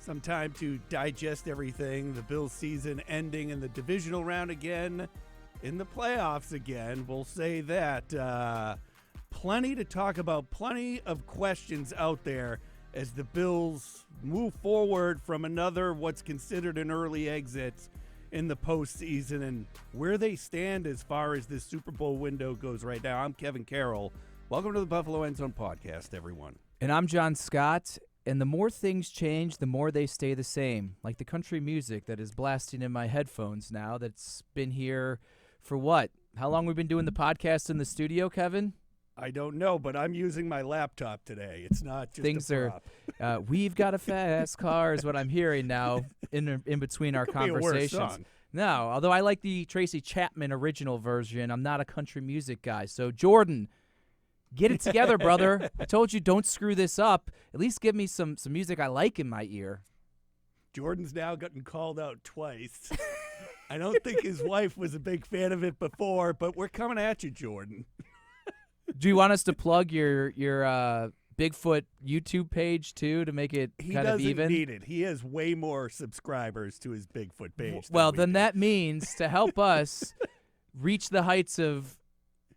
some time to digest everything. The Bills season ending in the divisional round again, in the playoffs again. We'll say that. Plenty to talk about, plenty of questions out there as the Bills move forward from another what's considered an early exit in the postseason and where they stand as far as this Super Bowl window goes right now. I'm Kevin Carroll. Welcome to the Buffalo End Zone Podcast, everyone. And I'm Jon Scott. And the more things change, the more they stay the same. Like the country music that is blasting in my headphones now that's been here for what? How long we've been doing the podcast in the studio, Kevin? I don't know, but I'm using my laptop today. It's not just things a prop. Are. We've got a fast car is what I'm hearing now in between our conversations. Be a worse song. No, although I like the Tracy Chapman original version, I'm not a country music guy. So Jordan, get it together, brother. I told you don't screw this up. At least give me some music I like in my ear. Jordan's now gotten called out twice. I don't think his wife was a big fan of it before, but we're coming at you, Jordan. Do you want us to plug your Bigfoot YouTube page, too, to make it kind of even? He doesn't need it. He has way more subscribers to his Bigfoot page. Well, then that means to help us reach the heights of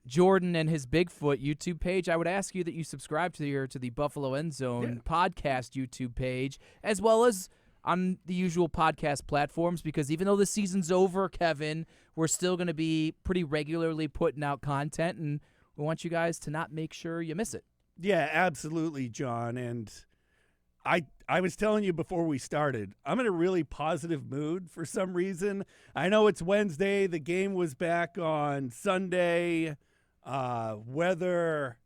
Jordan and his Bigfoot YouTube page, I would ask you that you subscribe to the Buffalo End Zone podcast YouTube page, as well as on the usual podcast platforms, because even though the season's over, Kevin, we're still going to be pretty regularly putting out content, and we want you guys to not make sure you miss it. Yeah, absolutely, John. And I was telling you before we started, I'm in a really positive mood for some reason. I know it's Wednesday. The game was back on Sunday. Whether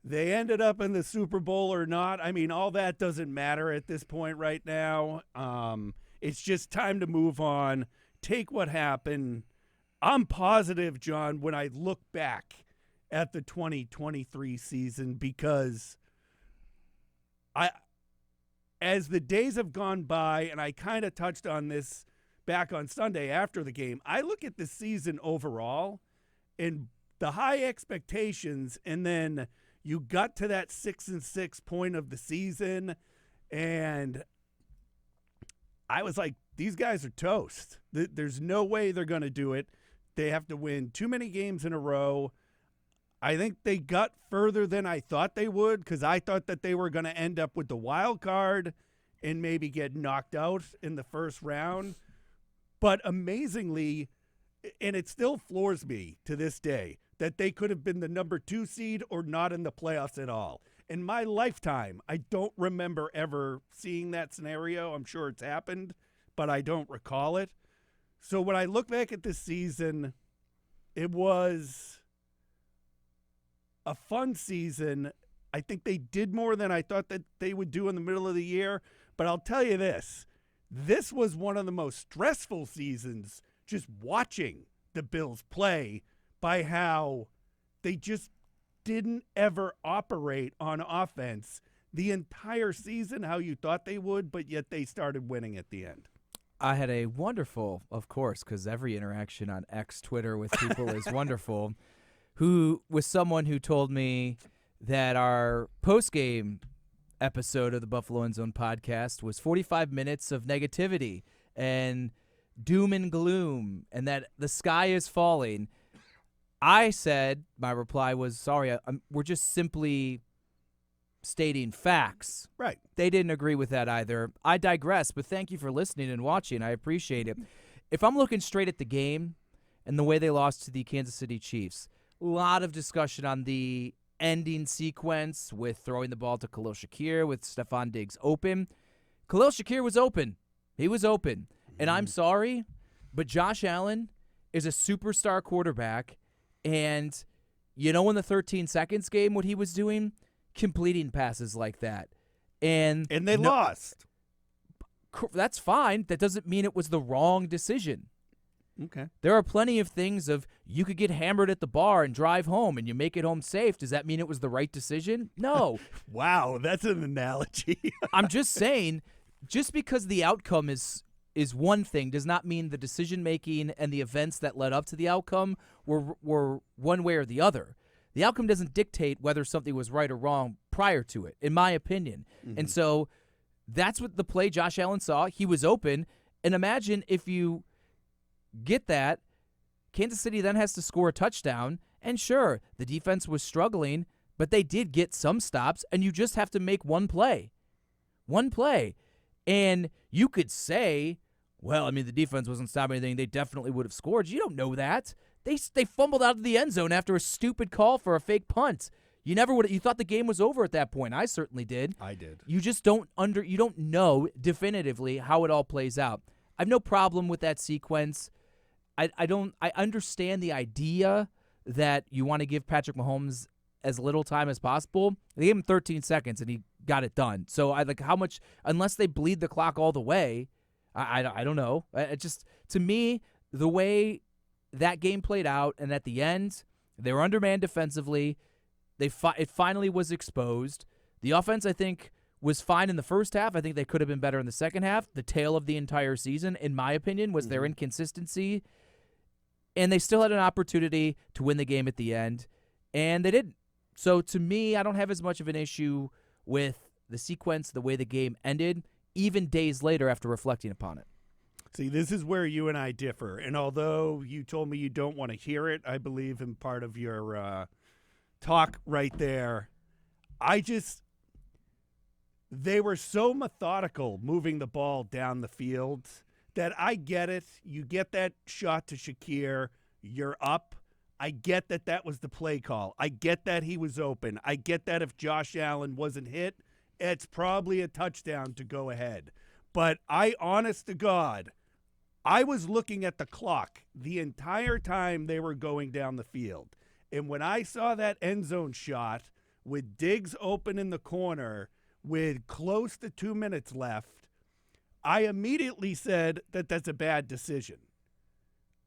they ended up in the Super Bowl or not, I mean, all that doesn't matter at this point right now. It's just time to move on, take what happened. I'm positive, John, when I look back at the 2023 season, because as the days have gone by, and I kind of touched on this back on Sunday after the game, I look at the season overall and the high expectations, and then you got to that 6-6 point of the season, and I was like, these guys are toast. There's no way they're going to do it. They have to win too many games in a row. I think they got further than I thought they would, because I thought that they were going to end up with the wild card and maybe get knocked out in the first round. But amazingly, and it still floors me to this day, that they could have been the number 2 seed or not in the playoffs at all. In my lifetime, I don't remember ever seeing that scenario. I'm sure it's happened, but I don't recall it. So when I look back at this season, it was a fun season. I think they did more than I thought that they would do in the middle of the year. But I'll tell you this was one of the most stressful seasons just watching the Bills play, by how they just didn't ever operate on offense the entire season how you thought they would, but yet they started winning at the end. I had a wonderful, of course, because every interaction on X, Twitter with people is wonderful, who was someone who told me that our post-game episode of the Buffalo End Zone podcast was 45 minutes of negativity and doom and gloom, and that the sky is falling. I said, my reply was, sorry, we're just simply stating facts. Right. They didn't agree with that either. I digress, but thank you for listening and watching. I appreciate it. If I'm looking straight at the game and the way they lost to the Kansas City Chiefs, a lot of discussion on the ending sequence with throwing the ball to Khalil Shakir with Stephon Diggs open. Khalil Shakir was open. He was open. And I'm sorry, but Josh Allen is a superstar quarterback. And you know, in the 13 seconds game, what he was doing? Completing passes like that. And they lost. That's fine. That doesn't mean it was the wrong decision. Okay. There are plenty of things of you could get hammered at the bar and drive home and you make it home safe. Does that mean it was the right decision? No. Wow, that's an analogy. I'm just saying, just because the outcome is one thing does not mean the decision-making and the events that led up to the outcome were one way or the other. The outcome doesn't dictate whether something was right or wrong prior to it, in my opinion. Mm-hmm. And so That's what the play Josh Allen saw. He was open. And imagine if you get that, Kansas City then has to score a touchdown. And sure, the defense was struggling, but they did get some stops, and you just have to make one play. One play. And you could say, well, I mean, the defense wasn't stopping anything. They definitely would have scored. You don't know that. They fumbled out of the end zone after a stupid call for a fake punt. You never would. You thought the game was over at that point. I certainly did. I did. You just don't know definitively how it all plays out. I have no problem with that sequence. I understand the idea that you want to give Patrick Mahomes as little time as possible. They gave him 13 seconds and he got it done. So I like how much, unless they bleed the clock all the way, I don't know. It just, to me, the way that game played out, and at the end, they were undermanned defensively. It finally was exposed. The offense, I think, was fine in the first half. I think they could have been better in the second half. The tale of the entire season, in my opinion, was their inconsistency. And they still had an opportunity to win the game at the end, and they didn't. So to me, I don't have as much of an issue with the sequence, the way the game ended, even days later after reflecting upon it. See, this is where you and I differ. And although you told me you don't want to hear it, I believe in part of your talk right there. They were so methodical moving the ball down the field that I get it. You get that shot to Shakir, you're up. I get that that was the play call. I get that he was open. I get that if Josh Allen wasn't hit, it's probably a touchdown to go ahead. But honest to God, I was looking at the clock the entire time they were going down the field. And when I saw that end zone shot with Diggs open in the corner with close to 2 minutes left, I immediately said that that's a bad decision.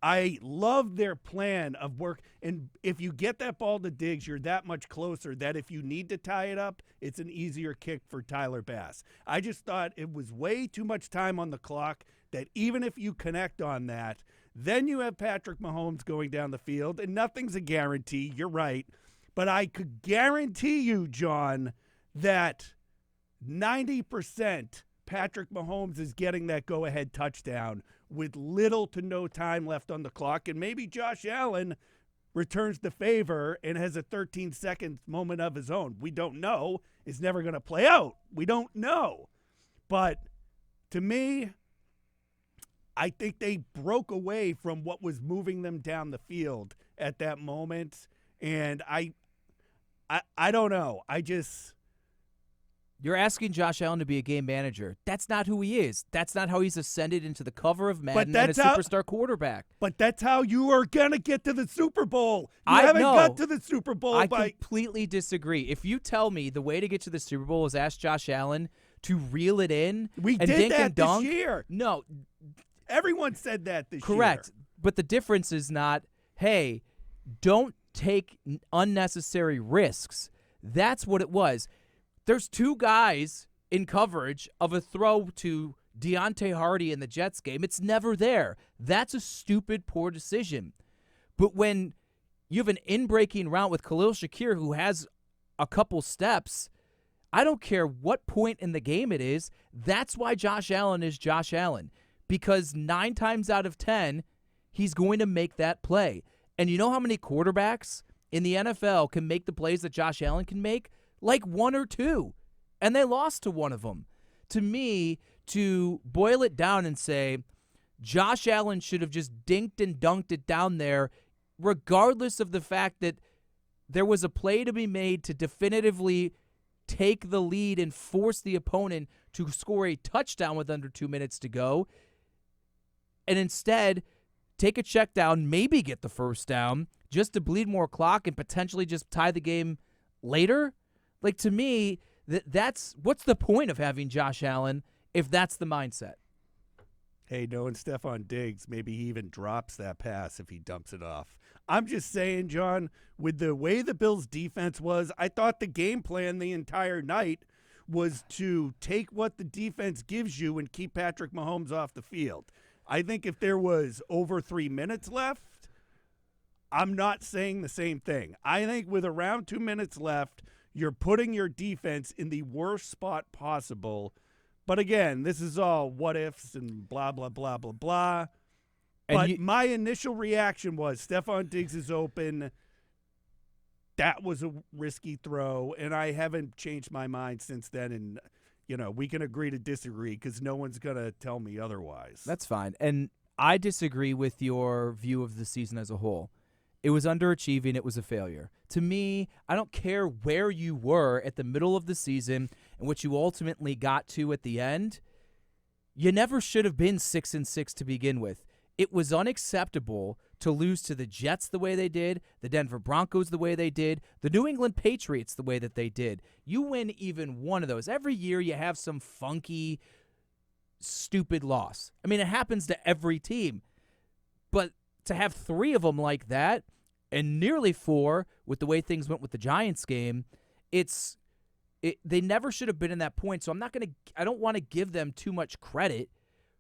I love their plan of work. And if you get that ball to Diggs, you're that much closer that if you need to tie it up, it's an easier kick for Tyler Bass. I just thought it was way too much time on the clock that even if you connect on that, then you have Patrick Mahomes going down the field, and nothing's a guarantee. You're right. But I could guarantee you, John, that 90% Patrick Mahomes is getting that go-ahead touchdown with little to no time left on the clock. And maybe Josh Allen returns the favor and has a 13-second moment of his own. We don't know. It's never going to play out. We don't know. But to me, I think they broke away from what was moving them down the field at that moment. And I don't know. You're asking Josh Allen to be a game manager. That's not who he is. That's not how he's ascended into the cover of Madden and a superstar quarterback. But that's how you are going to get to the Super Bowl. You haven't got to the Super Bowl. I completely disagree. If you tell me the way to get to the Super Bowl is ask Josh Allen to reel it in we and did dink that and dunk. this year. No. Everyone said that this year. Correct. But the difference is not, hey, don't take unnecessary risks. That's what it was. There's two guys in coverage of a throw to Deontay Hardy in the Jets game. It's never there. That's a stupid, poor decision. But when you have an in-breaking route with Khalil Shakir who has a couple steps, I don't care what point in the game it is. That's why Josh Allen is Josh Allen. Because 9 times out of 10, he's going to make that play. And you know how many quarterbacks in the NFL can make the plays that Josh Allen can make? Like 1 or 2. And they lost to one of them. To me, to boil it down and say, Josh Allen should have just dinked and dunked it down there, regardless of the fact that there was a play to be made to definitively take the lead and force the opponent to score a touchdown with under 2 minutes to go, and instead take a check down, maybe get the first down, just to bleed more clock and potentially just tie the game later. Like, to me, that's what's the point of having Josh Allen if that's the mindset? Hey, knowing Stephon Diggs, maybe he even drops that pass if he dumps it off. I'm just saying, John, with the way the Bills' defense was, I thought the game plan the entire night was to take what the defense gives you and keep Patrick Mahomes off the field. I think if there was over 3 minutes left, I'm not saying the same thing. I think with around 2 minutes left, you're putting your defense in the worst spot possible But again, this is all what ifs and blah, blah, blah, blah, blah. And But my initial reaction was Stephon Diggs is open. That was a risky throw, and I haven't changed my mind since then. And, we can agree to disagree because no one's going to tell me otherwise. That's fine. And I disagree with your view of the season as a whole. It was underachieving. It was a failure. To me, I don't care where you were at the middle of the season and what you ultimately got to at the end. You never should have been 6-6 to begin with. It was unacceptable to lose to the Jets the way they did, the Denver Broncos the way they did, the New England Patriots the way that they did. You win even one of those. Every year you have some funky, stupid loss. I mean, it happens to every team. But to have 3 of them like that, and nearly 4 with the way things went with the Giants game, they never should have been in that point. So I don't want to give them too much credit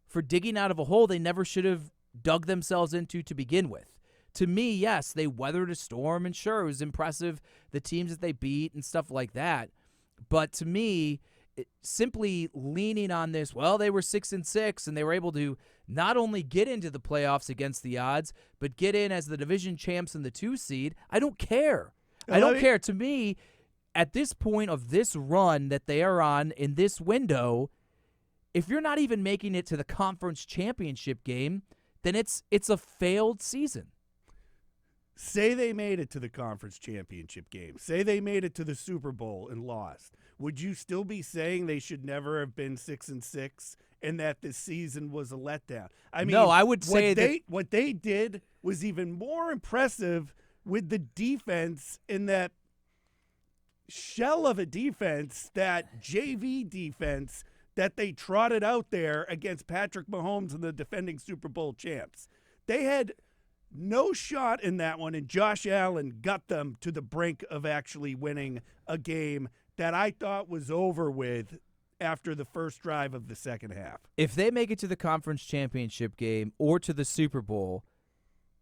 for digging out of a hole they never should have dug themselves into to begin with. To me, yes, they weathered a storm, and sure, it was impressive, the teams that they beat and stuff like that. But to me, simply leaning on this, well, they were 6-6, and they were able to not only get into the playoffs against the odds, but get in as the division champs and the 2 seed. I don't care. I don't care. To me, at this point of this run that they are on in this window, if you're not even making it to the conference championship game, then it's a failed season. Say they made it to the conference championship game. Say they made it to the Super Bowl and lost. Would you still be saying they should never have been 6-6 and that this season was a letdown? I mean, no, I would say what they did was even more impressive with the defense, in that shell of a defense, that JV defense that they trotted out there against Patrick Mahomes and the defending Super Bowl champs. They had no shot in that one, and Josh Allen got them to the brink of actually winning a game that I thought was over with after the first drive of the second half. If they make it to the conference championship game or to the Super Bowl,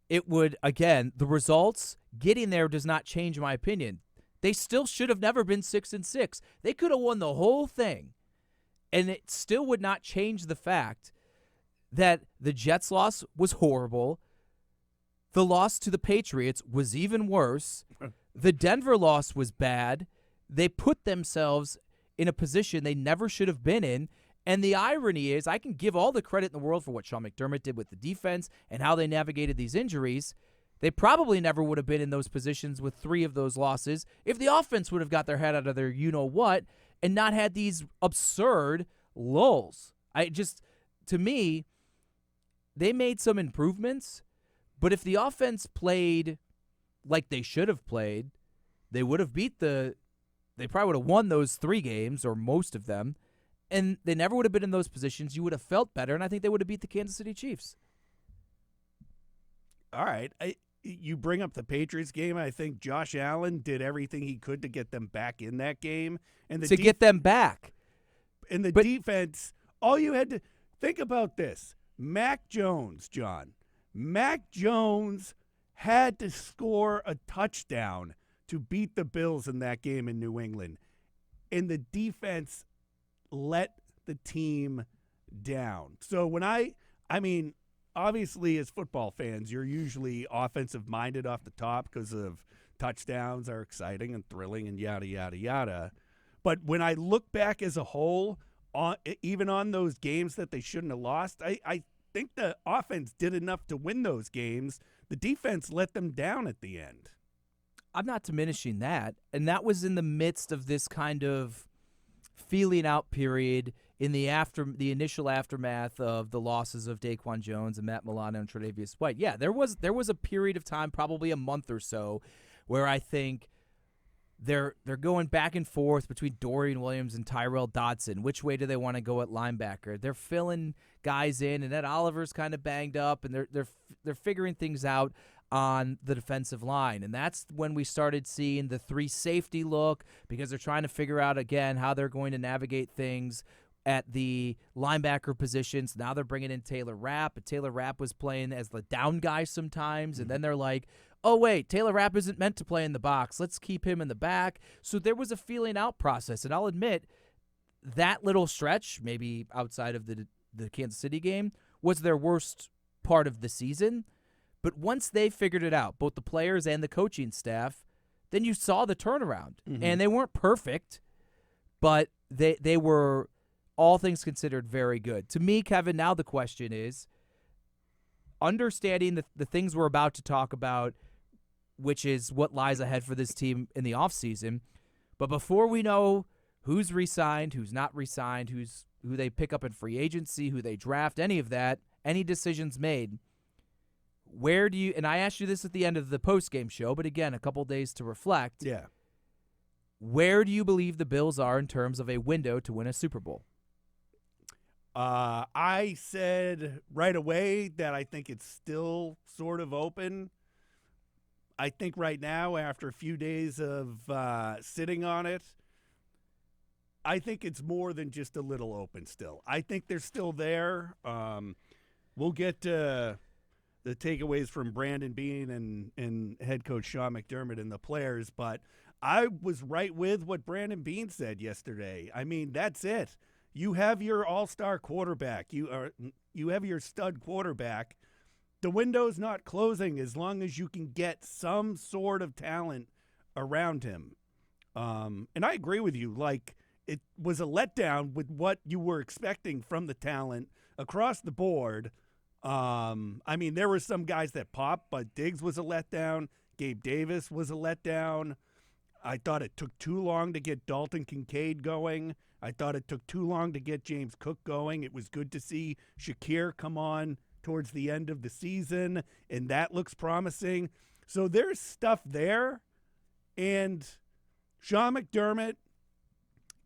it would, again, the results, getting there does not change my opinion. They still should have never been 6-6. They could have won the whole thing. And it still would not change the fact that the Jets' loss was horrible. The loss to the Patriots was even worse. The Denver loss was bad. They put themselves in a position they never should have been in. And the irony is, I can give all the credit in the world for what Sean McDermott did with the defense and how they navigated these injuries. They probably never would have been in those positions with 3 of those losses if the offense would have got their head out of their you-know-what and not had these absurd lulls. To me, they made some improvements, but if the offense played like they should have played, they would have they probably would have won those 3 games, or most of them, and they never would have been in those positions. You would have felt better, and I think they would have beat the Kansas City Chiefs. All right. You bring up the Patriots game. I think Josh Allen did everything he could to get them back in that game. And get them back. And the defense, all you had to think about this. Mac Jones, John. Mac Jones had to score a touchdown to beat the Bills in that game in New England. And the defense let the team down. So when obviously, as football fans, you're usually offensive-minded off the top because of touchdowns are exciting and thrilling and yada, yada, yada. But when I look back as a whole, even on those games that they shouldn't have lost, I think the offense did enough to win those games. The defense let them down at the end. I'm not diminishing that. And that was in the midst of this kind of feeling out period in the initial aftermath of the losses of Daquan Jones and Matt Milano and Tre'Davious White. Yeah, there was a period of time, probably a month or so, where I think they're going back and forth between Dorian Williams and Tyrell Dodson. Which way do they want to go at linebacker? They're filling guys in, and Ed Oliver's kind of banged up, and they're figuring things out on the defensive line. And that's when we started seeing the 3 safety look, because they're trying to figure out again how they're going to navigate things at the linebacker positions. Now they're bringing in Taylor Rapp, but Taylor Rapp was playing as the down guy sometimes, and then they're like, oh, wait, Taylor Rapp isn't meant to play in the box. Let's keep him in the back. So there was a feeling out process, and I'll admit that little stretch, maybe outside of the Kansas City game, was their worst part of the season. But once they figured it out, both the players and the coaching staff, then you saw the turnaround. Mm-hmm. And they weren't perfect, but they were, all things considered, very good. To me, Kevin, now the question is, understanding the things we're about to talk about, which is what lies ahead for this team in the offseason, but before we know who's re-signed, who's not re-signed, who they pick up in free agency, who they draft, any of that, any decisions made, where do you, and I asked you this at the end of the post-game show, but again, a couple days to reflect. Yeah. Where do you believe the Bills are in terms of a window to win a Super Bowl? I said right away that I think it's still sort of open. I think right now, after a few days of sitting on it, I think it's more than just a little open still. I think they're still there. We'll get to the takeaways from Brandon Beane and head coach Sean McDermott and the players, but I was right with what Brandon Beane said yesterday. I mean, that's it. You have your all-star quarterback. You have your stud quarterback. The window's not closing as long as you can get some sort of talent around him. And I agree with you. Like, it was a letdown with what you were expecting from the talent across the board. I mean, there were some guys that popped, but Diggs was a letdown. Gabe Davis was a letdown. I thought it took too long to get Dalton Kincaid going. I thought it took too long to get James Cook going. It was good to see Shakir come on towards the end of the season, and that looks promising. So there's stuff there, and Sean McDermott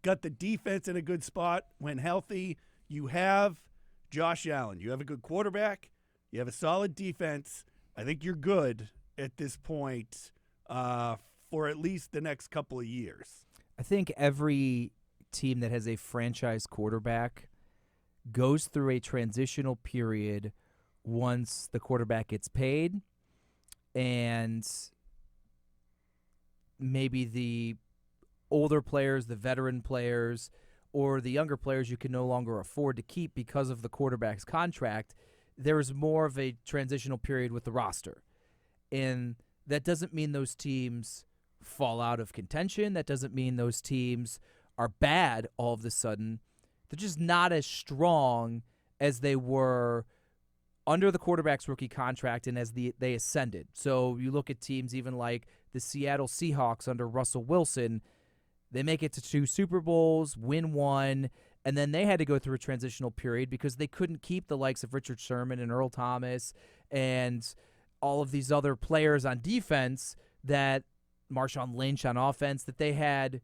got the defense in a good spot when healthy. You have Josh Allen. You have a good quarterback. You have a solid defense. I think you're good at this point for at least the next couple of years. I think every team that has a franchise quarterback goes through a transitional period once the quarterback gets paid and maybe the older players, the veteran players, or the younger players you can no longer afford to keep because of the quarterback's contract, there's more of a transitional period with the roster. And that doesn't mean those teams fall out of contention. That doesn't mean those teams are bad all of a sudden. They're just not as strong as they were under the quarterback's rookie contract and as they ascended. So you look at teams even like the Seattle Seahawks under Russell Wilson. They make it to 2 Super Bowls, win 1, and then they had to go through a transitional period because they couldn't keep the likes of Richard Sherman and Earl Thomas and all of these other players on defense, that Marshawn Lynch on offense, that they had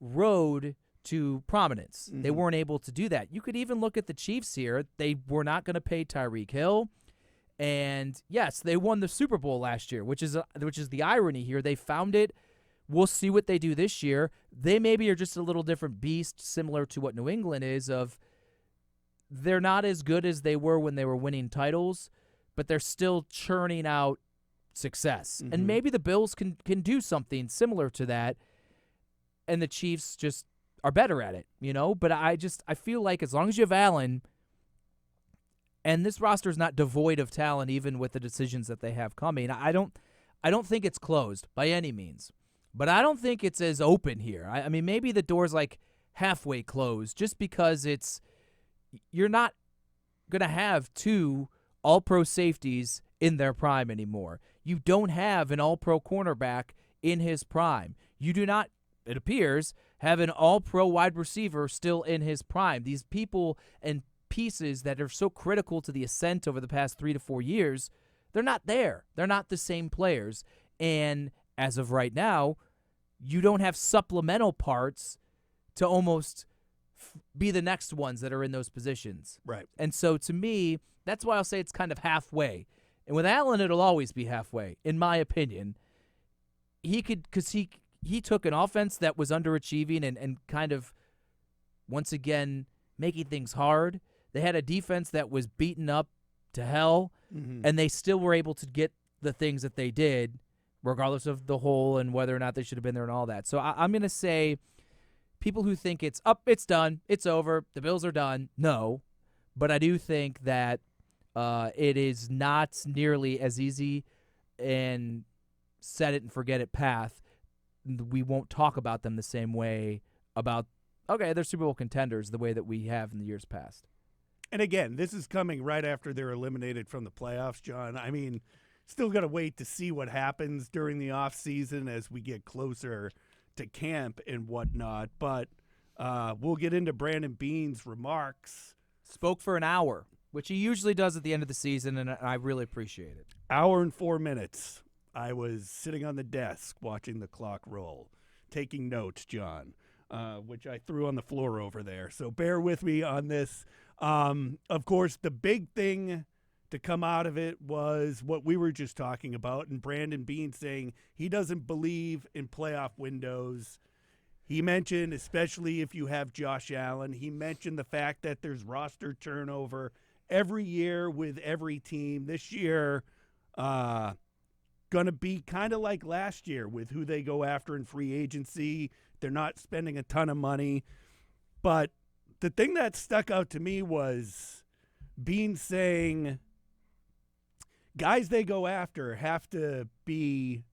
rode to prominence. Mm-hmm. They weren't able to do that. You could even look at the Chiefs here. They were not going to pay Tyreek Hill. And yes, they won the Super Bowl last year, which is the irony here. They found it. We'll see what they do this year. They maybe are just a little different beast, similar to what New England is, of they're not as good as they were when they were winning titles, but they're still churning out success. Mm-hmm. And maybe the Bills can do something similar to that, and the Chiefs just are better at it, you know? But I feel like as long as you have Allen, and this roster is not devoid of talent even with the decisions that they have coming, I don't think it's closed by any means. But I don't think it's as open here. I mean, maybe the door's like halfway closed just because you're not going to have 2 all-pro safeties in their prime anymore. You don't have an all-pro cornerback in his prime. You do not, it appears, have an all-pro wide receiver still in his prime. These people and pieces that are so critical to the ascent over the past 3 to 4 years, they're not there. They're not the same players. And as of right now, you don't have supplemental parts to almost be the next ones that are in those positions. Right. And so to me, that's why I'll say it's kind of halfway. And with Allen, it'll always be halfway, in my opinion. Because he took an offense that was underachieving and kind of, once again, making things hard. They had a defense that was beaten up to hell, and they still were able to get the things that they did, regardless of the hole and whether or not they should have been there and all that. So I'm going to say people who think it's up, it's done, it's over, the Bills are done. No, but I do think that it is not nearly as easy and set it and forget it path. We won't talk about them the same way about, okay, they're Super Bowl contenders the way that we have in the years past. And again, this is coming right after they're eliminated from the playoffs, John. I mean, still got to wait to see what happens during the offseason as we get closer to camp and whatnot. But we'll get into Brandon Beane's remarks. Spoke for an hour, which he usually does at the end of the season, and I really appreciate it. Hour and 4 minutes. I was sitting on the desk watching the clock roll, taking notes, John, which I threw on the floor over there. So bear with me on this. Of course, the big thing to come out of it was what we were just talking about, and Brandon Beane saying he doesn't believe in playoff windows. He mentioned, especially if you have Josh Allen, he mentioned the fact that there's roster turnover every year with every team. This year, going to be kind of like last year with who they go after in free agency. They're not spending a ton of money. But the thing that stuck out to me was Beane saying guys they go after have to be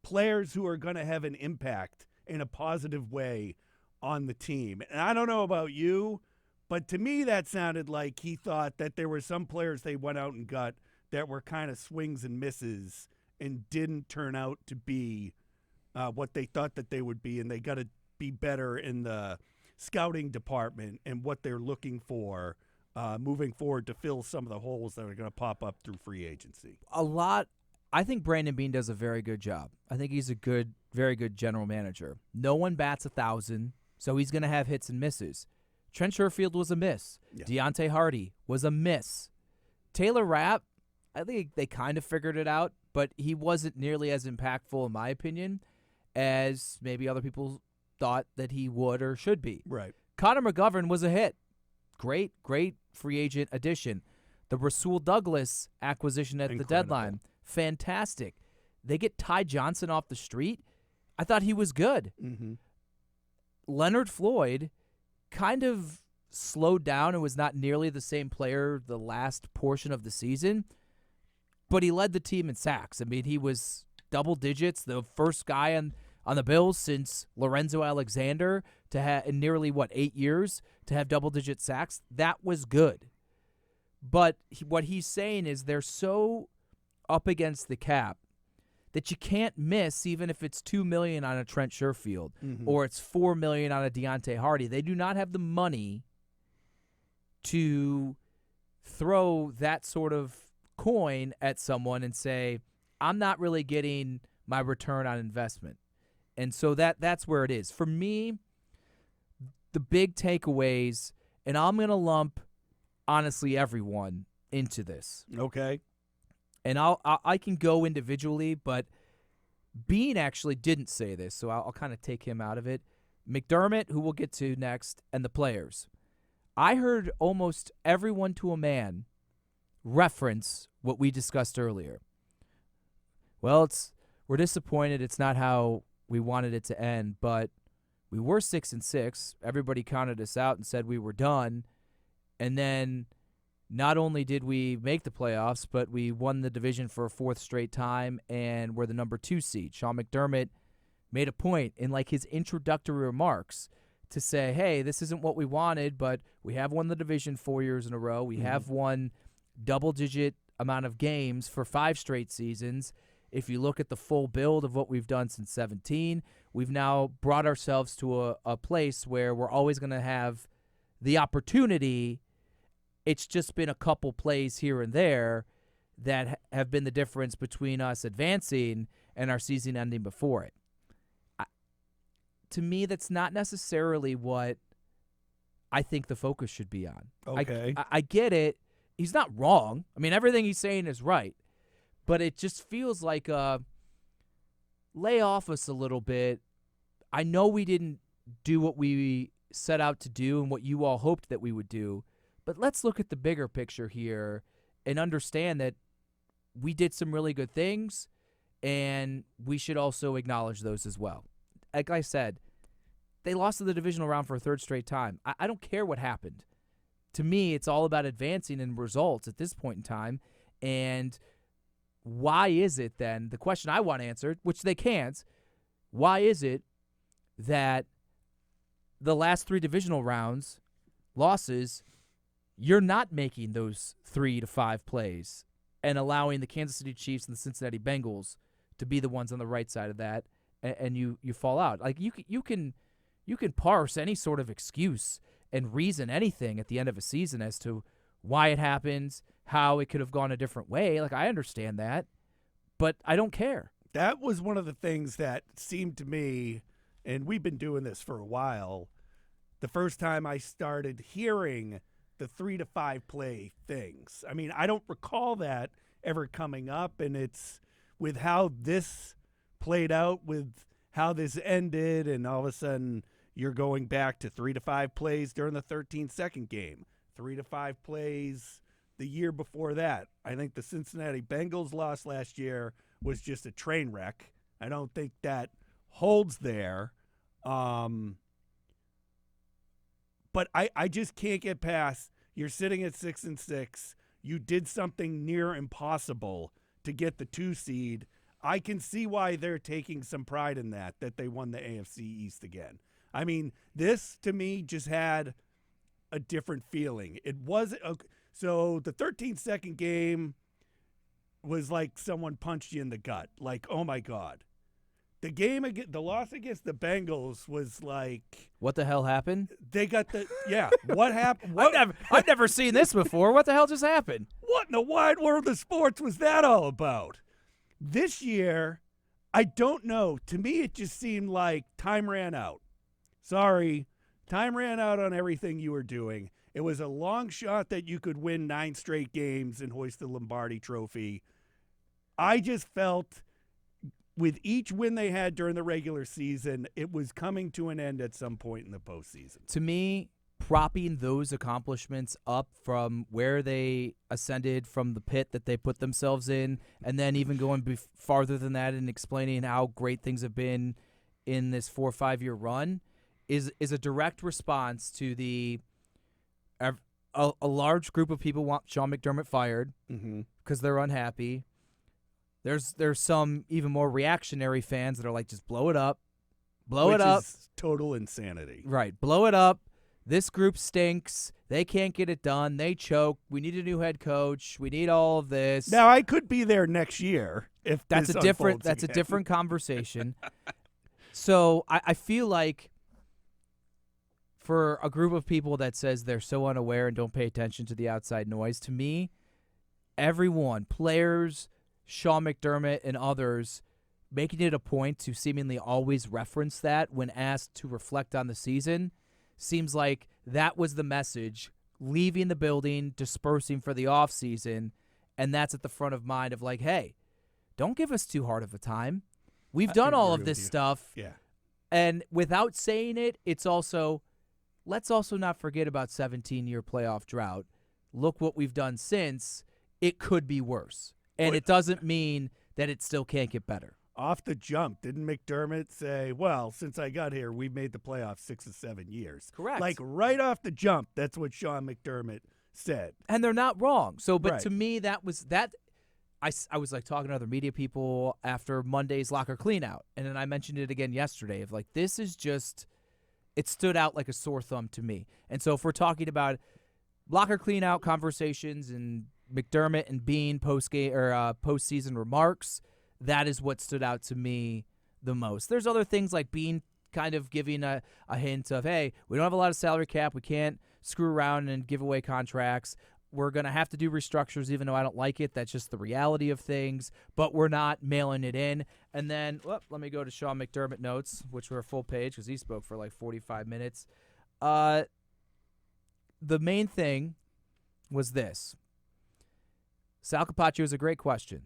players who are going to have an impact in a positive way on the team. And I don't know about you, but to me that sounded like he thought that there were some players they went out and got that were kind of swings and misses and didn't turn out to be what they thought that they would be, and they got to be better in the scouting department and what they're looking for moving forward to fill some of the holes that are going to pop up through free agency. I think Brandon Beane does a very good job. I think he's a very good general manager. No one bats 1,000, so he's going to have hits and misses. Trent Sherfield was a miss. Yeah. Deontay Hardy was a miss. Taylor Rapp, I think they kind of figured it out, but he wasn't nearly as impactful, in my opinion, as maybe other people thought that he would or should be. Right. Connor McGovern was a hit. Great free agent addition. The Rasul Douglas acquisition at the deadline, fantastic. They get Ty Johnson off the street. I thought he was good. Mm-hmm. Leonard Floyd kind of slowed down and was not nearly the same player the last portion of the season, but he led the team in sacks. I mean, he was double digits, the first guy on the Bills since Lorenzo Alexander to have in nearly 8 years to have double-digit sacks. That was good. But what he's saying is they're so up against the cap that you can't miss even if it's $2 million on a Trent Sherfield or it's $4 million on a Deontay Hardy. They do not have the money to throw that sort of coin at someone and say, I'm not really getting my return on investment. And so that's where it is. For me, the big takeaways, and I'm going to lump, honestly, everyone into this. Okay. And I can go individually, but Beane actually didn't say this, so I'll kind of take him out of it. McDermott, who we'll get to next, and the players. I heard almost everyone to a man reference what we discussed earlier. Well, we're disappointed. It's not how we wanted it to end, but we were 6-6. Everybody counted us out and said we were done. And then not only did we make the playoffs, but we won the division for a fourth straight time, and we're the number 2 seed. Sean McDermott made a point in his introductory remarks to say, hey, this isn't what we wanted, but we have won the division 4 years in a row. We have won double-digit amount of games for 5 straight seasons. If you look at the full build of what we've done since 2017, we've now brought ourselves to a place where we're always going to have the opportunity. It's just been a couple plays here and there that have been the difference between us advancing and our season ending before it. To me, that's not necessarily what I think the focus should be on. Okay. I get it. He's not wrong. I mean, everything he's saying is right. But it just feels like lay off us a little bit. I know we didn't do what we set out to do and what you all hoped that we would do, but let's look at the bigger picture here and understand that we did some really good things, and we should also acknowledge those as well. Like I said, they lost to the divisional round for a third straight time. I don't care what happened. To me, it's all about advancing in results at this point in time. And why is it then, the question I want answered, which they can't, why is it that the last 3 divisional rounds losses, you're not making those 3 to 5 plays and allowing the Kansas City Chiefs and the Cincinnati Bengals to be the ones on the right side of that, and you fall out? Like, you can parse any sort of excuse and reason anything at the end of a season as to why it happens, how it could have gone a different way. Like, I understand that, but I don't care. That was one of the things that seemed to me, and we've been doing this for a while, the first time I started hearing the 3 to 5 play things. I mean, I don't recall that ever coming up, and it's with how this played out, with how this ended, and all of a sudden you're going back to 3 to 5 plays during the 13-second game, 3 to 5 plays the year before that. I think the Cincinnati Bengals loss last year was just a train wreck. I don't think that holds there. But I just can't get past, you're sitting at 6-6. You did something near impossible to get the 2 seed. I can see why they're taking some pride in that they won the AFC East again. I mean, this to me just had a different feeling. It wasn't so the 13-second game was like someone punched you in the gut. Like, oh my God. The loss against the Bengals was like, what the hell happened? They got what happened? I've never seen this before. What the hell just happened? What in the wide world of sports was that all about? This year, I don't know. To me, it just seemed like time ran out. Sorry, time ran out on everything you were doing. It was a long shot that you could win 9 straight games and hoist the Lombardi Trophy. I just felt with each win they had during the regular season, it was coming to an end at some point in the postseason. To me, propping those accomplishments up from where they ascended from the pit that they put themselves in, and then even going farther than that and explaining how great things have been in this 4 or 5 year run is a direct response to a large group of people want Sean McDermott fired because they're unhappy. There's some even more reactionary fans that are like, just blow it up. Which is total insanity. Right. Blow it up. This group stinks. They can't get it done. They choke. We need a new head coach. We need all of this. Now, I could be there next year if that's this a different unfolds again. A different conversation. So I feel like for a group of people that says they're so unaware and don't pay attention to the outside noise, to me, everyone, players, Sean McDermott and others, making it a point to seemingly always reference that when asked to reflect on the season, seems like that was the message, leaving the building, dispersing for the offseason, and that's at the front of mind of like, hey, don't give us too hard of a time. We've done all of this stuff. Yeah. And without saying it, it's also, let's also not forget about 17-year playoff drought. Look what we've done since. It could be worse. And it doesn't mean that it still can't get better. Off the jump, didn't McDermott say, well, since I got here, we've made the playoffs 6 or 7 years? Correct. Like right off the jump, that's what Sean McDermott said. And they're not wrong. So, but Right. to me, that was that. I was like talking to other media people after Monday's locker cleanout. And then I mentioned it again yesterday of like, this is just, it stood out like a sore thumb to me. And so if we're talking about locker cleanout conversations and McDermott and Bean postgame or postseason remarks, that is what stood out to me the most. There's other things like Bean kind of giving a hint of, hey, we don't have a lot of salary cap. We can't screw around and give away contracts. We're going to have to do restructures even though I don't like it. That's just the reality of things. But we're not mailing it in. And then, let me go to Sean McDermott notes, which were a full page because he spoke for like 45 minutes. The main thing was this. Sal Capaccio is a great question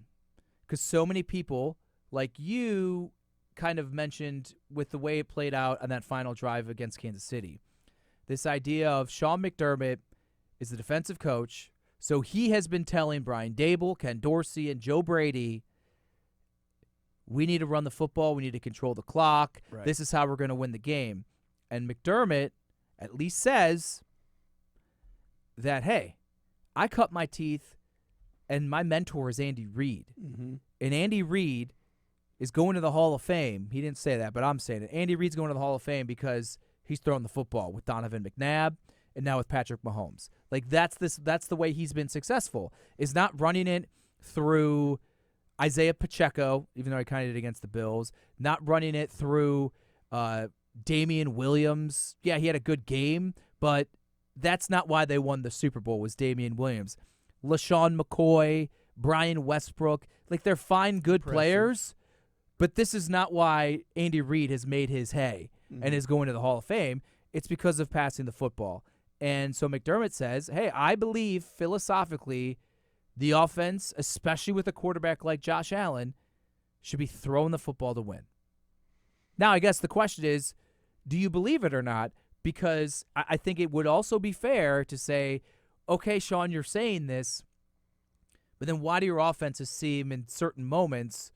because so many people, like you kind of mentioned with the way it played out on that final drive against Kansas City, this idea of Sean McDermott is the defensive coach, so he has been telling Brian Daboll, Ken Dorsey, and Joe Brady, we need to run the football, we need to control the clock, Right. This is how we're going to win the game. And McDermott at least says that, hey, I cut my teeth, and my mentor is Andy Reid. Mm-hmm. And Andy Reid is going to the Hall of Fame. He didn't say that, but I'm saying it. Andy Reid's going to the Hall of Fame because he's throwing the football with Donovan McNabb and now with Patrick Mahomes. Like, that's the way he's been successful, is not running it through Isaiah Pacheco, even though I kind of did against the Bills, not running it through Damian Williams. Yeah, he had a good game, but that's not why they won the Super Bowl, was Damian Williams. LaShawn McCoy, Brian Westbrook, like, they're fine, good players, but this is not why Andy Reid has made his hay and is going to the Hall of Fame. It's because of passing the football. And so McDermott says, hey, I believe philosophically the offense, especially with a quarterback like Josh Allen, should be throwing the football to win. Now, I guess the question is, do you believe it or not? Because I think it would also be fair to say, okay, Sean, you're saying this, but then why do your offenses seem in certain moments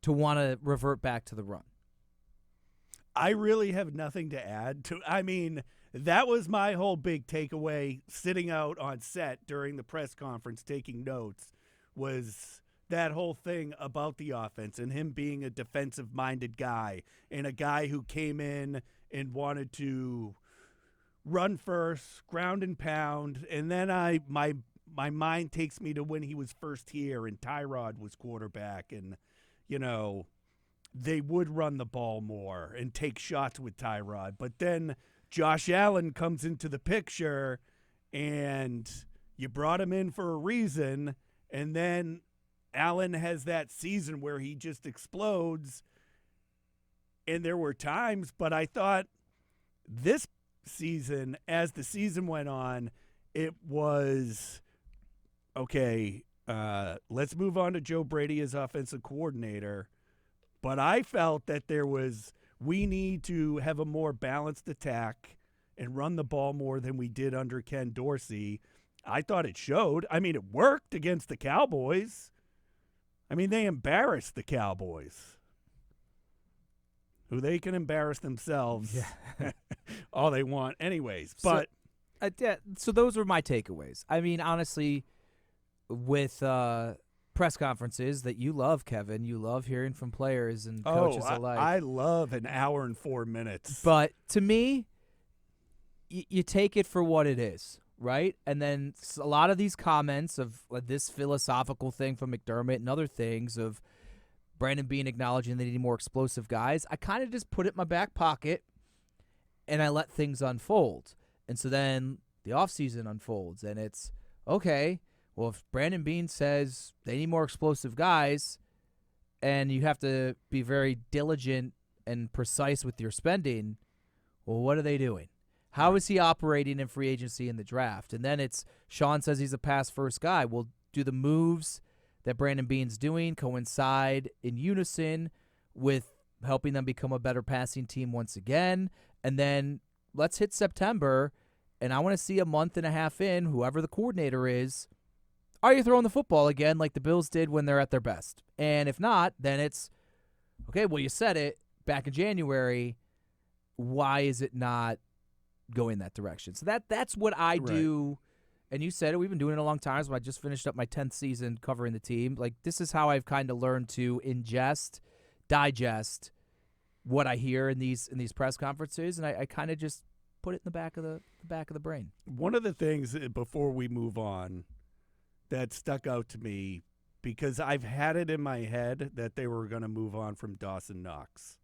to want to revert back to the run? I really have nothing to add to. I mean, that was my whole big takeaway sitting out on set during the press conference taking notes, was that whole thing about the offense and him being a defensive-minded guy and a guy who came in and wanted to run first, ground and pound. And then my mind takes me to when he was first here and Tyrod was quarterback, and, you know, they would run the ball more and take shots with Tyrod. But then Josh Allen comes into the picture, and you brought him in for a reason, and then Allen has that season where he just explodes. And there were times, but I thought this season, as the season went on, it was, okay, let's move on to Joe Brady as offensive coordinator. But I felt that we need to have a more balanced attack and run the ball more than we did under Ken Dorsey. I thought it showed. I mean, it worked against the Cowboys. I mean, they embarrassed the Cowboys, who they can embarrass themselves all they want anyways. But so those were my takeaways. I mean, honestly, with press conferences that you love, Kevin, you love hearing from players and coaches alike. I love an hour and 4 minutes. But to me, you take it for what it is, right? And then a lot of these comments of this philosophical thing from McDermott and other things of Brandon Beane acknowledging they need more explosive guys, I kind of just put it in my back pocket and I let things unfold. And so then the offseason unfolds, and it's, okay, well, if Brandon Beane says they need more explosive guys and you have to be very diligent and precise with your spending, well, what are they doing? How is he operating in free agency in the draft? And then it's, Sean says he's a pass-first guy. Well, do the moves that Brandon Beane's doing coincide in unison with helping them become a better passing team once again? And then let's hit September, and I want to see a month and a half in, whoever the coordinator is, are you throwing the football again like the Bills did when they're at their best? And if not, then it's, okay, well, you said it back in January. Why is it not going that direction? So that's what I do. And you said it. We've been doing it a long time. So I just finished up my 10th season covering the team. Like, this is how I've kind of learned to digest what I hear in these press conferences, and I kind of just put it in the back of the brain. One of the things before we move on that stuck out to me, because I've had it in my head that they were going to move on from Dawson Knox.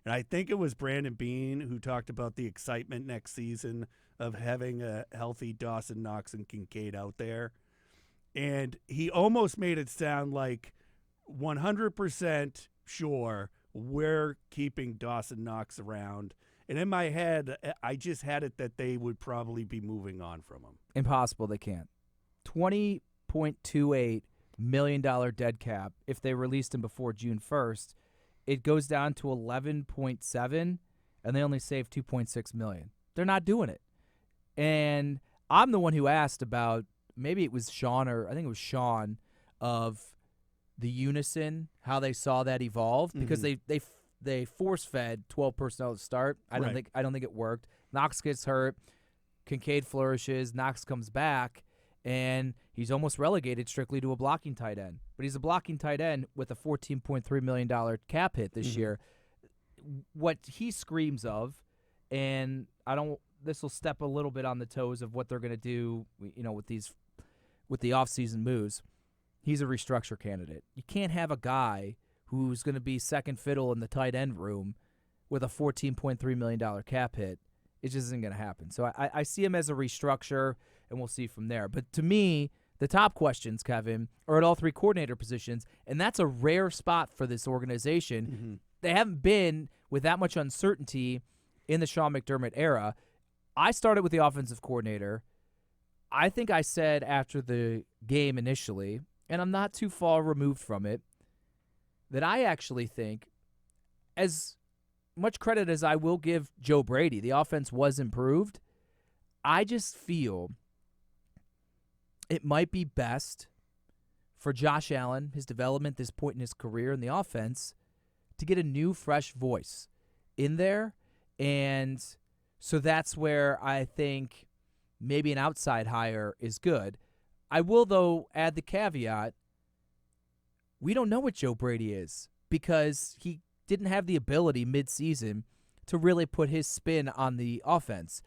And I think it was Brandon Beane who talked about the excitement next season of having a healthy Dawson Knox and Kincaid out there. And he almost made it sound like 100% sure we're keeping Dawson Knox around. And in my head, I just had it that they would probably be moving on from him. Impossible. They can't. $20.28 million dead cap. If they released him before June 1st, it goes down to 11.7, and they only saved $2.6 million. They're not doing it. And I'm the one who asked about, maybe it was Sean, or I think it was Sean, of the unison, how they saw that evolve, because they they force-fed 12 personnel to start. I don't think it worked. Knox gets hurt. Kincaid flourishes. Knox comes back, and he's almost relegated strictly to a blocking tight end. But he's a blocking tight end with a $14.3 million cap hit this year. What he screams of, and this will step a little bit on the toes of what they're going to do, with the offseason moves. He's a restructure candidate. You can't have a guy who's going to be second fiddle in the tight end room with a $14.3 million cap hit. It just isn't going to happen. So I see him as a restructure, and we'll see from there. But to me, the top questions, Kevin, are at all three coordinator positions, and that's a rare spot for this organization. They haven't been with that much uncertainty in the Sean McDermott era. I started with the offensive coordinator. I think I said after the game initially, and I'm not too far removed from it, that I actually think, as much credit as I will give Joe Brady, the offense was improved. I just feel it might be best for Josh Allen, his development, this point in his career in the offense, to get a new, fresh voice in there. And so that's where I think maybe an outside hire is good. I will, though, add the caveat, we don't know what Joe Brady is because he didn't have the ability midseason to really put his spin on the offense.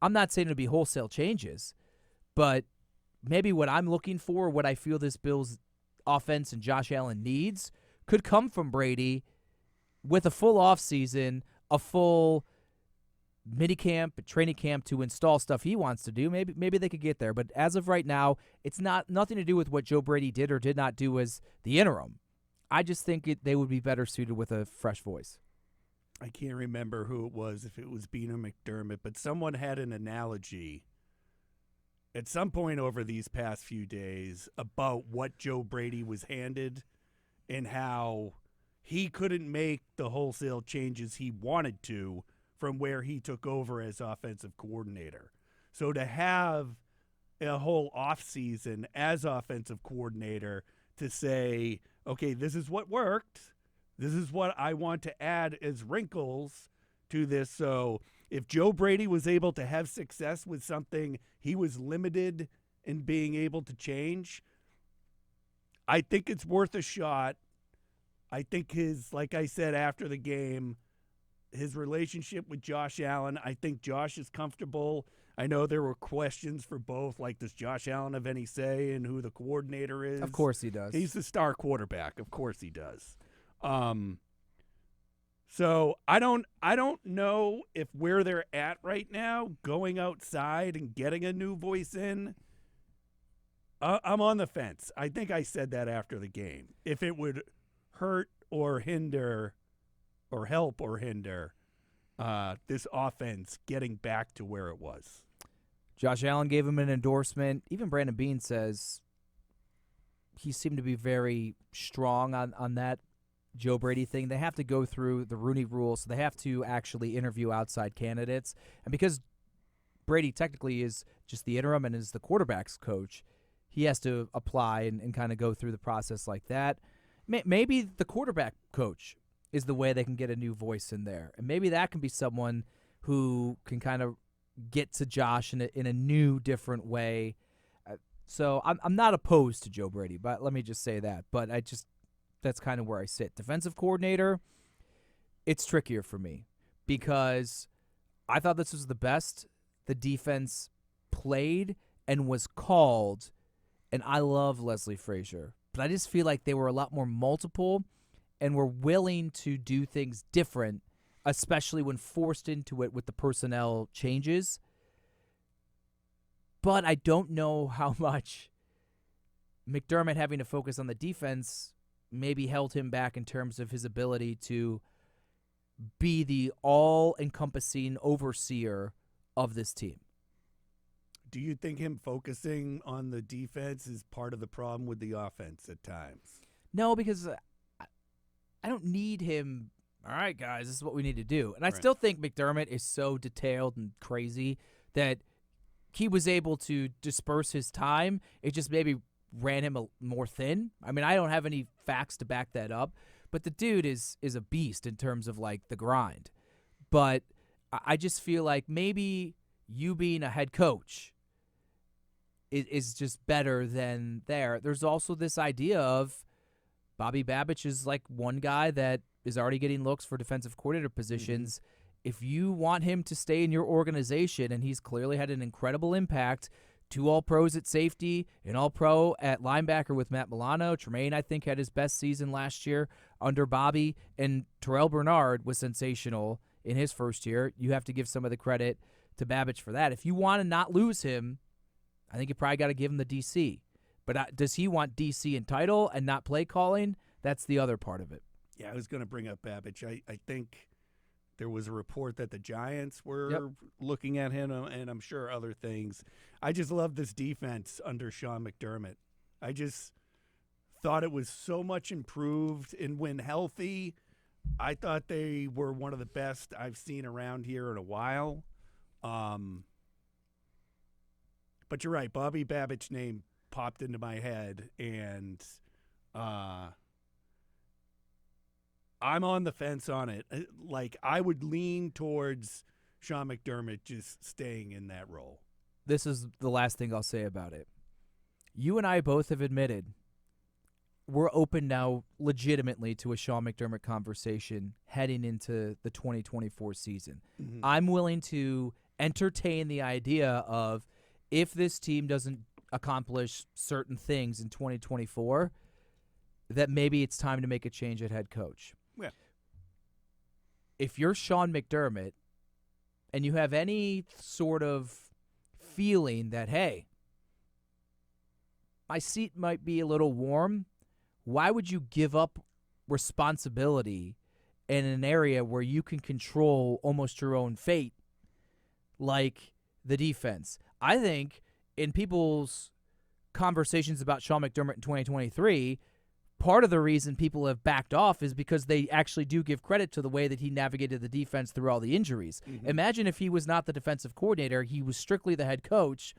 I'm not saying it'll be wholesale changes, but maybe what I'm looking for, what I feel this Bills offense and Josh Allen needs, could come from Brady with a full offseason, a full minicamp, training camp to install stuff he wants to do. Maybe they could get there. But as of right now, it's nothing to do with what Joe Brady did or did not do as the interim. I just think they would be better suited with a fresh voice. I can't remember who it was, if it was Bean or McDermott, but someone had an analogy at some point over these past few days about what Joe Brady was handed and how he couldn't make the wholesale changes he wanted to from where he took over as offensive coordinator. So to have a whole offseason as offensive coordinator to say, okay, this is what worked. This is what I want to add as wrinkles to this. So if Joe Brady was able to have success with something he was limited in being able to change, I think it's worth a shot. I think like I said after the game, his relationship with Josh Allen, I think Josh is comfortable. I know there were questions for both, like, does Josh Allen have any say in who the coordinator is? Of course he does. He's the star quarterback. Of course he does. So I don't know if where they're at right now, going outside and getting a new voice in, I'm on the fence. I think I said that after the game. If it would hurt or hinder or help or hinder this offense getting back to where it was. Josh Allen gave him an endorsement. Even Brandon Beane says he seemed to be very strong on that Joe Brady thing. They have to go through the Rooney Rule, so they have to actually interview outside candidates. And because Brady technically is just the interim and is the quarterback's coach, he has to apply and kind of go through the process like that. Maybe the quarterback coach is the way they can get a new voice in there. And maybe that can be someone who can kind of get to Josh in a new, different way. So I'm not opposed to Joe Brady, but let me just say that. But that's kind of where I sit. Defensive coordinator, it's trickier for me because I thought this was the best the defense played and was called, and I love Leslie Frazier. But I just feel like they were a lot more multiple and were willing to do things different, especially when forced into it with the personnel changes. But I don't know how much McDermott having to focus on the defense maybe held him back in terms of his ability to be the all-encompassing overseer of this team. Do you think him focusing on the defense is part of the problem with the offense at times? No, because I don't need him. All right, guys, this is what we need to do. And I Right. still think McDermott is so detailed and crazy that he was able to disperse his time. It just maybe ran him more thin. I mean, I don't have any facts to back that up. but the dude is a beast in terms of like the grind. But I just feel like maybe you being a head coach is just better than there. There's also this idea of Bobby Babich is like one guy that is already getting looks for defensive coordinator positions. If you want him to stay in your organization, and he's clearly had an incredible impact, 2 All-Pros at safety, an All-Pro at linebacker with Matt Milano. Tremaine, I think, had his best season last year under Bobby, and Terrell Bernard was sensational in his first year. You have to give some of the credit to Babich for that. If you want to not lose him, I think you probably got to give him the DC. But does he want DC and title and not play calling? That's the other part of it. Yeah, I was going to bring up Babich. I think there was a report that the Giants were looking at him, and I'm sure other things. I just love this defense under Sean McDermott. I just thought it was so much improved, and when healthy, I thought they were one of the best I've seen around here in a while. But you're right, Bobby Babich's name popped into my head, and I'm on the fence on it. Like, I would lean towards Sean McDermott just staying in that role. This is the last thing I'll say about it. You and I both have admitted we're open now legitimately to a Sean McDermott conversation heading into the 2024 season. Mm-hmm. I'm willing to entertain the idea of if this team doesn't accomplish certain things in 2024, that maybe it's time to make a change at head coach. Yeah. If you're Sean McDermott and you have any sort of feeling that, hey, my seat might be a little warm, why would you give up responsibility in an area where you can control almost your own fate, like the defense? I think in people's conversations about Sean McDermott in 2023, part of the reason people have backed off is because they actually do give credit to the way that he navigated the defense through all the injuries. Mm-hmm. Imagine if he was not the defensive coordinator, he was strictly the head coach,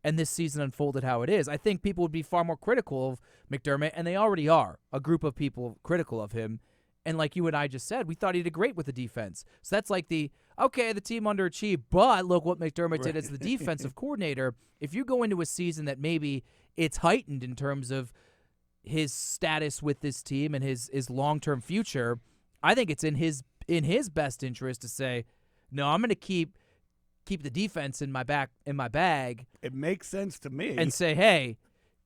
and this season unfolded how it is. I think people would be far more critical of McDermott, and they already are, a group of people critical of him. And like you and I just said, we thought he did great with the defense. So that's like the team underachieved, but look what McDermott did as the defensive coordinator. If you go into a season that maybe it's heightened in terms of his status with this team and his long-term future, I think it's in his best interest to say, no, I'm going to keep the defense in my bag. It makes sense to me. And say, hey,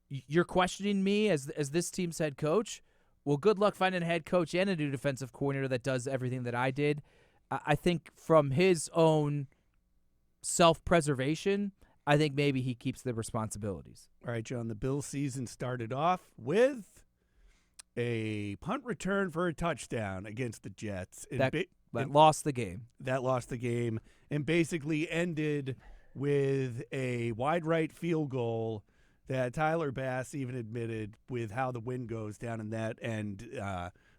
you're questioning me as this team's head coach? Well, good luck finding a head coach and a new defensive coordinator that does everything that I did. I think from his own self-preservation, I think maybe he keeps the responsibilities. All right, John, the Bills season started off with a punt return for a touchdown against the Jets. That lost the game. That lost the game and basically ended with a wide right field goal that Tyler Bass even admitted with how the wind goes down in that and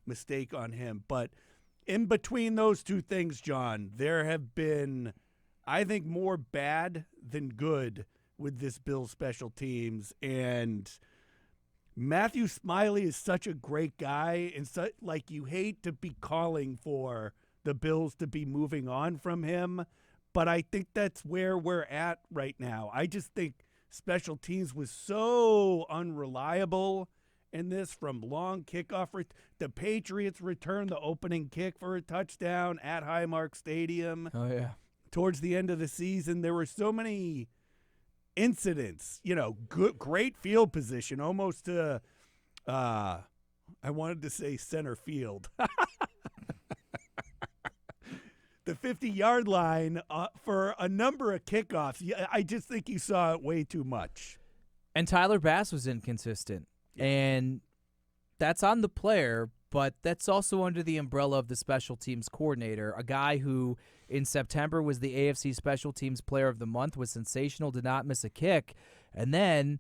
mistake on him. But in between those two things, John, there have been, I think, more bad than good with this Bills special teams. And Matthew Smiley is such a great guy, and like, you hate to be calling for the Bills to be moving on from him, but I think that's where we're at right now. I just think special teams was so unreliable in this, from long kickoff. The Patriots returned the opening kick for a touchdown at Highmark Stadium. Oh, yeah. Towards the end of the season, there were so many incidents, great field position, almost to, I wanted to say center field. The 50-yard line for a number of kickoffs. I just think you saw it way too much. And Tyler Bass was inconsistent. And that's on the player, but that's also under the umbrella of the special teams coordinator, a guy who in September was the AFC Special Teams Player of the Month, was sensational, did not miss a kick. And then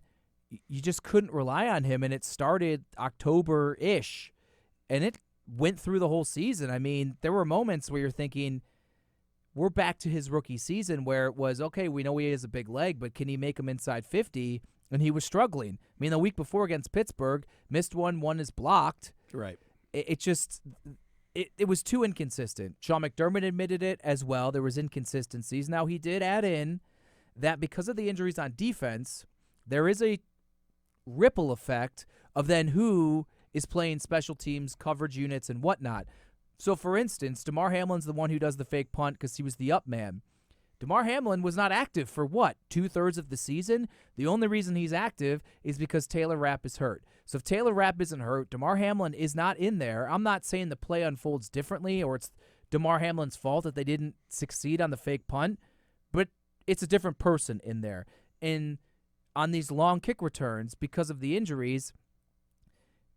you just couldn't rely on him, and it started October-ish. And it went through the whole season. I mean, there were moments where you're thinking, we're back to his rookie season where it was, okay, we know he has a big leg, but can he make him inside 50? And he was struggling. I mean, the week before against Pittsburgh, missed one is blocked. Right. it was too inconsistent. Sean McDermott admitted it as well. There was inconsistencies. Now, he did add in that because of the injuries on defense, there is a ripple effect of then who is playing special teams, coverage units, and whatnot. So, for instance, Damar Hamlin's the one who does the fake punt because he was the up man. Damar Hamlin was not active for, 2/3 of the season? The only reason he's active is because Taylor Rapp is hurt. So if Taylor Rapp isn't hurt, Damar Hamlin is not in there. I'm not saying the play unfolds differently or it's Damar Hamlin's fault that they didn't succeed on the fake punt, but it's a different person in there. And on these long kick returns, because of the injuries,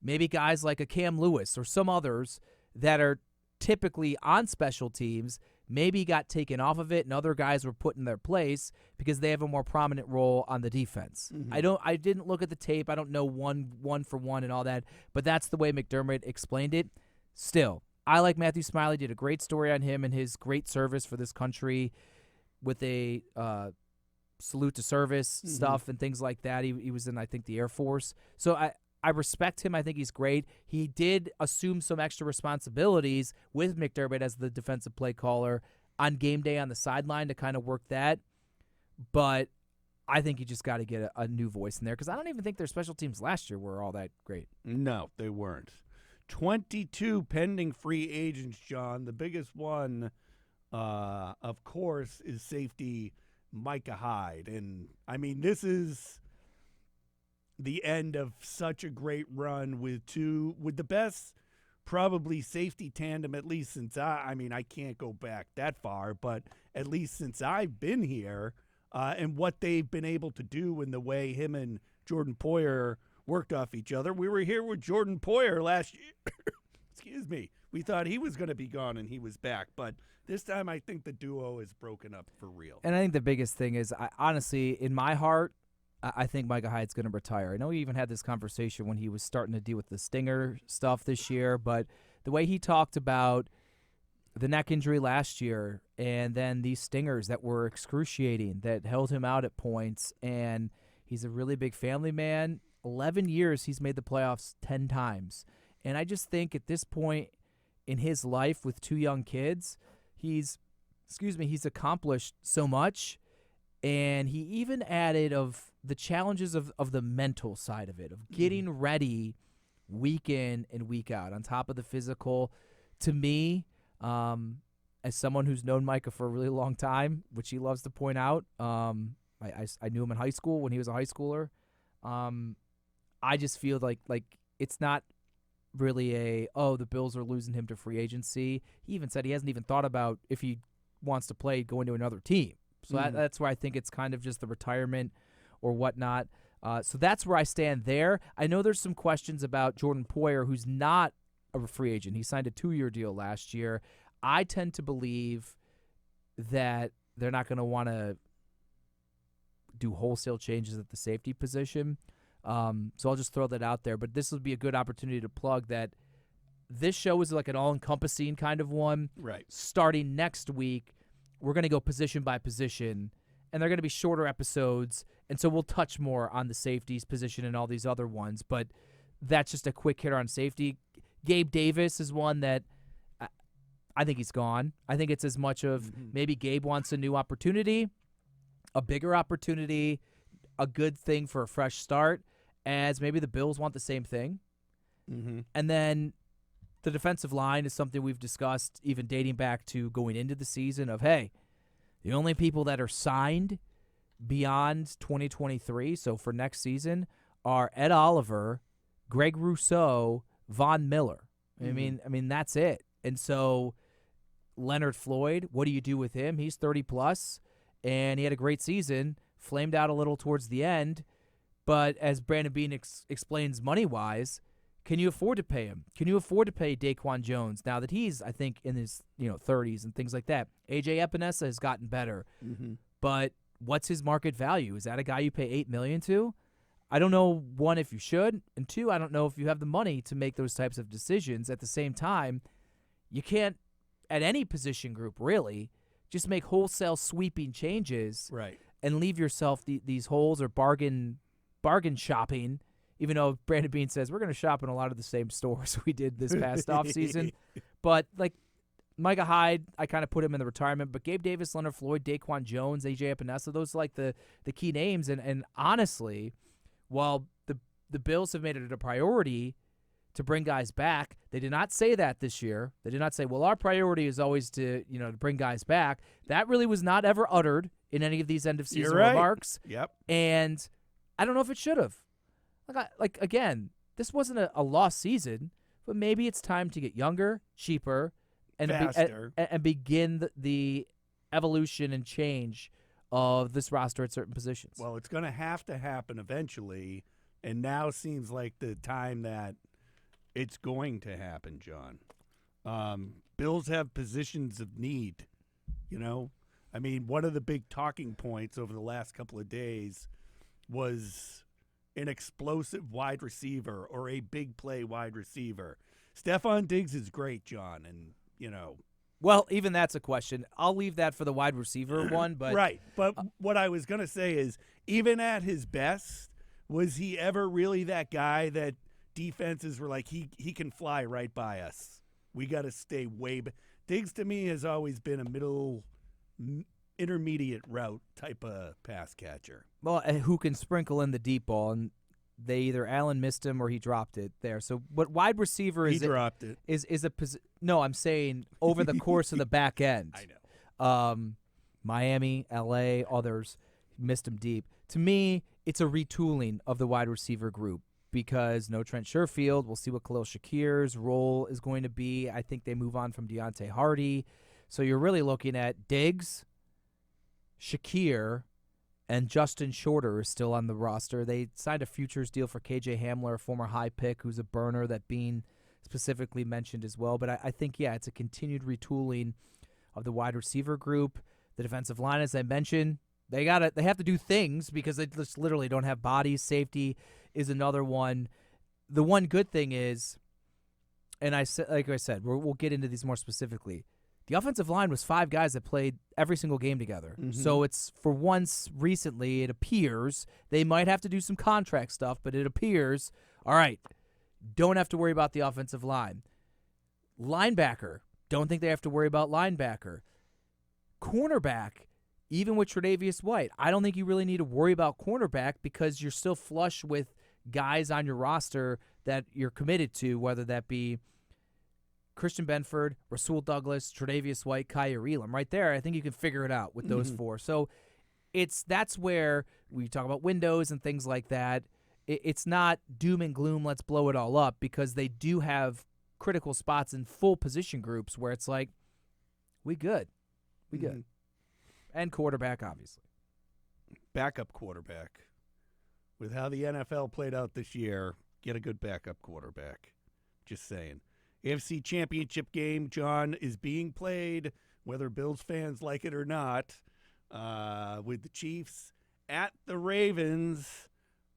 maybe guys like a Cam Lewis or some others that are typically on special teams maybe got taken off of it and other guys were put in their place because they have a more prominent role on the defense. Mm-hmm. I didn't look at the tape. I don't know one for one and all that, but that's the way McDermott explained it. Still, I like Matthew Smiley, did a great story on him and his great service for this country with a salute to service stuff and things like that. He was in, I think, the Air Force. So I respect him. I think he's great. He did assume some extra responsibilities with McDermott as the defensive play caller on game day on the sideline to kind of work that. But I think you just got to get a new voice in there because I don't even think their special teams last year were all that great. No, they weren't. 22 pending free agents, John. The biggest one, of course, is safety Micah Hyde. And, I mean, this is the end of such a great run with the best probably safety tandem, at least since I can't go back that far, but at least since I've been here, and what they've been able to do in the way him and Jordan Poyer worked off each other. We were here with Jordan Poyer last year. Excuse me. We thought he was going to be gone and he was back, but this time I think the duo is broken up for real. And I think the biggest thing is, honestly, in my heart, I think Micah Hyde's going to retire. I know we even had this conversation when he was starting to deal with the stinger stuff this year, but the way he talked about the neck injury last year and then these stingers that were excruciating, that held him out at points, and he's a really big family man. 11 years he's made the playoffs 10 times. And I just think at this point in his life with two young kids, he's accomplished so much. And he even added of the challenges of the mental side of it, of getting ready week in and week out on top of the physical. To me, as someone who's known Micah for a really long time, which he loves to point out, I knew him in high school when he was a high schooler. I just feel like it's not really the Bills are losing him to free agency. He even said he hasn't even thought about if he wants to play going to another team. So that's where I think it's kind of just the retirement or whatnot. So that's where I stand there. I know there's some questions about Jordan Poyer, who's not a free agent. He signed a 2-year deal last year. I tend to believe that they're not going to want to do wholesale changes at the safety position. So I'll just throw that out there. But this would be a good opportunity to plug that this show is like an all-encompassing kind of one. Right. Starting next week, we're going to go position by position, and they're going to be shorter episodes, and so we'll touch more on the safeties position and all these other ones, but that's just a quick hitter on safety. Gabe Davis is one that I think he's gone. I think it's as much of maybe Gabe wants a new opportunity, a bigger opportunity, a good thing for a fresh start, as maybe the Bills want the same thing. And then the defensive line is something we've discussed even dating back to going into the season of, hey, the only people that are signed beyond 2023, so for next season, are Ed Oliver, Greg Rousseau, Von Miller. I mean, that's it. And so Leonard Floyd, what do you do with him? He's 30+, and he had a great season, flamed out a little towards the end, but as Brandon Beane explains money-wise, can you afford to pay him? Can you afford to pay Daquan Jones now that he's, I think, in his 30s and things like that? A.J. Epinesa has gotten better, but what's his market value? Is that a guy you pay $8 million to? I don't know, one, if you should, and two, I don't know if you have the money to make those types of decisions. At the same time, you can't, at any position group really, just make wholesale sweeping changes right, and leave yourself these holes or bargain shopping even though Brandon Beane says we're going to shop in a lot of the same stores we did this past offseason. But, like, Micah Hyde, I kind of put him in the retirement, but Gabe Davis, Leonard Floyd, Daquan Jones, A.J. Epinesa, those are like the key names. And honestly, while the Bills have made it a priority to bring guys back, they did not say that this year. They did not say, well, our priority is always to bring guys back. That really was not ever uttered in any of these end-of-season remarks. Yep. And I don't know if it should have. Again, this wasn't a lost season, but maybe it's time to get younger, cheaper, and faster, and begin the evolution and change of this roster at certain positions. Well, it's going to happen eventually, and now seems like the time that it's going to happen, John. Bills have positions of need, I mean, one of the big talking points over the last couple of days was an explosive wide receiver or a big play wide receiver. Stephon Diggs is great, John, and, Well, even that's a question. I'll leave that for the wide receiver one. But right. But what I was going to say is, even at his best, was he ever really that guy that defenses were like, he can fly right by us? We got to stay way back. Diggs, to me, has always been a middle, intermediate route type of pass catcher. Well, who can sprinkle in the deep ball, and they either Allen missed him or he dropped it there. So what wide receiver is he dropped it. Is a no, I'm saying over the course of the back end. I know. Miami, LA, others missed him deep. To me, it's a retooling of the wide receiver group because no Trent Sherfield. We'll see what Khalil Shakir's role is going to be. I think they move on from Deontay Hardy. So you're really looking at Diggs, Shakir, and Justin Shorter is still on the roster. They signed a futures deal for KJ Hamler, a former high pick who's a burner that Beane specifically mentioned as well. But I think, it's a continued retooling of the wide receiver group. The defensive line, as I mentioned, they have to do things because they just literally don't have bodies. Safety is another one. The one good thing is, and like I said, we'll get into these more specifically. The offensive line was 5 guys that played every single game together. Mm-hmm. So it's, for once recently, it appears they might have to do some contract stuff, but it appears, all right, don't have to worry about the offensive line. Linebacker, don't think they have to worry about linebacker. Cornerback, even with Tre'Davious White, I don't think you really need to worry about cornerback because you're still flush with guys on your roster that you're committed to, whether that be Christian Benford, Rasul Douglas, Tre'Davious White, Kyer Elam. Right there, I think you can figure it out with those 4. So that's where we talk about windows and things like that. It's not doom and gloom, let's blow it all up, because they do have critical spots in full position groups where it's like, we good. We good. And quarterback, obviously. Backup quarterback. With how the NFL played out this year, get a good backup quarterback. Just saying. AFC Championship game, John, is being played, whether Bills fans like it or not, with the Chiefs at the Ravens.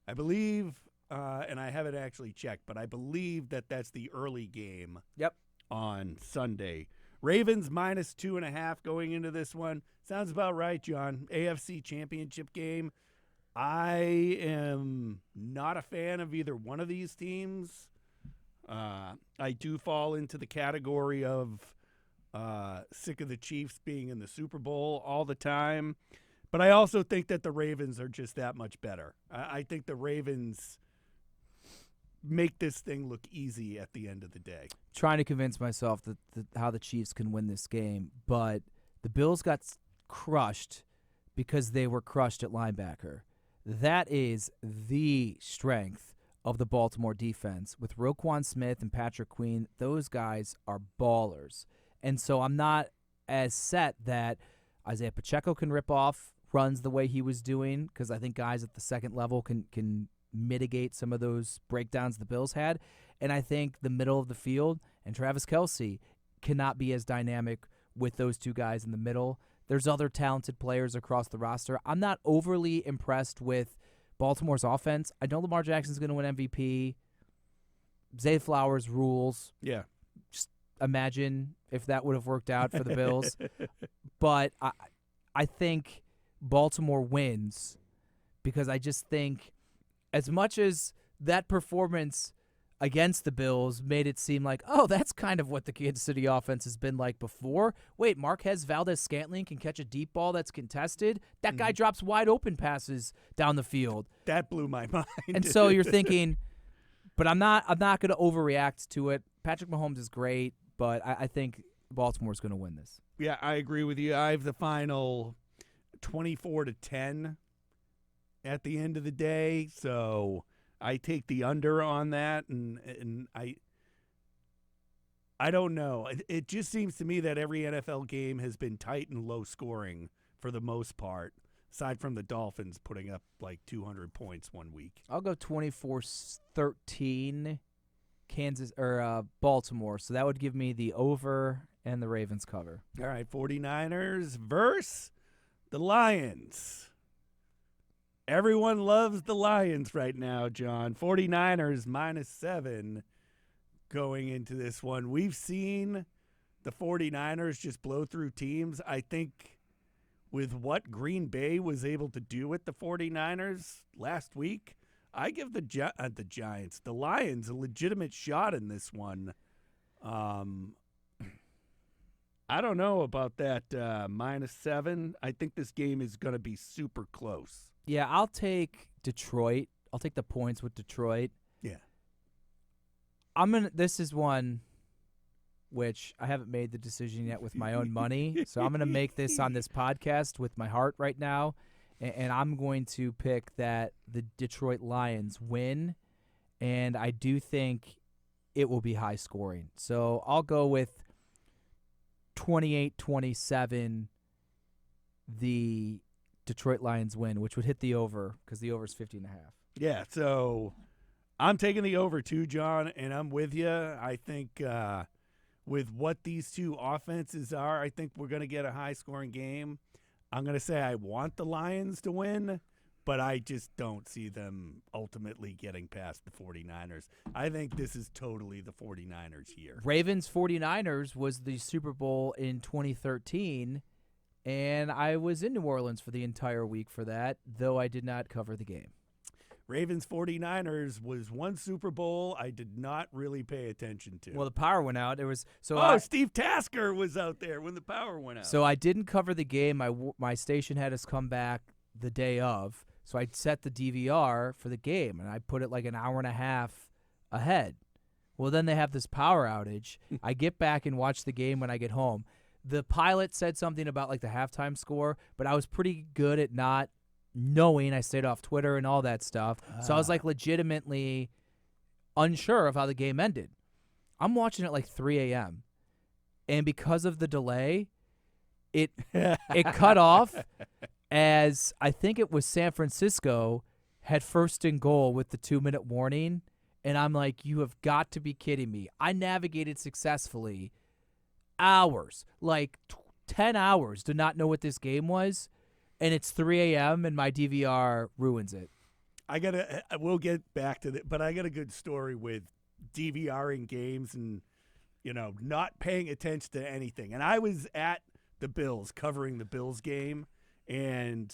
I believe, and I haven't actually checked, but I believe that's the early game. Yep. On Sunday. Ravens -2.5 going into this one. Sounds about right, John. AFC Championship game. I am not a fan of either one of these teams. I do fall into the category of sick of the Chiefs being in the Super Bowl all the time. But I also think that the Ravens are just that much better. I think the Ravens make this thing look easy at the end of the day. Trying to convince myself that how the Chiefs can win this game, but the Bills got crushed because they were crushed at linebacker. That is the strength of the Baltimore defense. With Roquan Smith and Patrick Queen, those guys are ballers. And so I'm not as set that Isaiah Pacheco can rip off runs the way he was doing, because I think guys at the second level can mitigate some of those breakdowns the Bills had. And I think the middle of the field and Travis Kelce cannot be as dynamic with those two guys in the middle. There's other talented players across the roster. I'm not overly impressed with Baltimore's offense. I know Lamar Jackson's going to win MVP. Zay Flowers rules. Yeah. Just imagine if that would have worked out for the Bills. But I think Baltimore wins because I just think as much as that performance against the Bills made it seem like, oh, that's kind of what the Kansas City offense has been like before. Wait, Marquez Valdez-Scantling can catch a deep ball that's contested? That guy drops wide open passes down the field. That blew my mind. And so you're thinking, but I'm not going to overreact to it. Patrick Mahomes is great, but I think Baltimore's going to win this. Yeah, I agree with you. I have the final 24-10 at the end of the day, so I take the under on that, and I don't know. It just seems to me that every NFL game has been tight and low scoring for the most part, aside from the Dolphins putting up like 200 points one week. I'll go 24-13 Kansas or Baltimore, so that would give me the over and the Ravens cover. All right, 49ers versus the Lions. Everyone loves the Lions right now, John. 49ers -7 going into this one. We've seen the 49ers just blow through teams. I think with what Green Bay was able to do with the 49ers last week, I give the Giants, the Lions, a legitimate shot in this one. I don't know about that -7. I think this game is going to be super close. Yeah, I'll take Detroit. I'll take the points with Detroit. Yeah. This is one which I haven't made the decision yet with my own money, so I'm going to make this on this podcast with my heart right now, and I'm going to pick that the Detroit Lions win, and I do think it will be high scoring. So I'll go with 28-27, the Detroit Lions win, which would hit the over because the over is 50.5. Yeah, so I'm taking the over too, John, and I'm with you. I think with what these two offenses are, I think we're going to get a high-scoring game. I'm going to say I want the Lions to win, but I just don't see them ultimately getting past the 49ers. I think this is totally the 49ers year. Ravens 49ers was the Super Bowl in 2013, and I was in New Orleans for the entire week for that, though I did not cover the game. Ravens 49ers was one Super Bowl I did not really pay attention to. Well, the power went out. Steve Tasker was out there when the power went out. So I didn't cover the game. My station had us come back the day of, so I set the DVR for the game, and I put it like an hour and a half ahead. Well, then they have this power outage. I get back and watch the game when I get home. The pilot said something about like the halftime score, but I was pretty good at not knowing. I stayed off Twitter and all that stuff. So I was like legitimately unsure of how the game ended. I'm watching at like 3 a.m. And because of the delay, it cut off as I think it was San Francisco had first and goal with the 2-minute warning. And I'm like, you have got to be kidding me. I navigated successfully hours, like 10 hours, to not know what this game was. And it's 3 a.m. and my DVR ruins it. We'll get back to that, but I got a good story with DVRing games and, not paying attention to anything. And I was at the Bills, covering the Bills game, and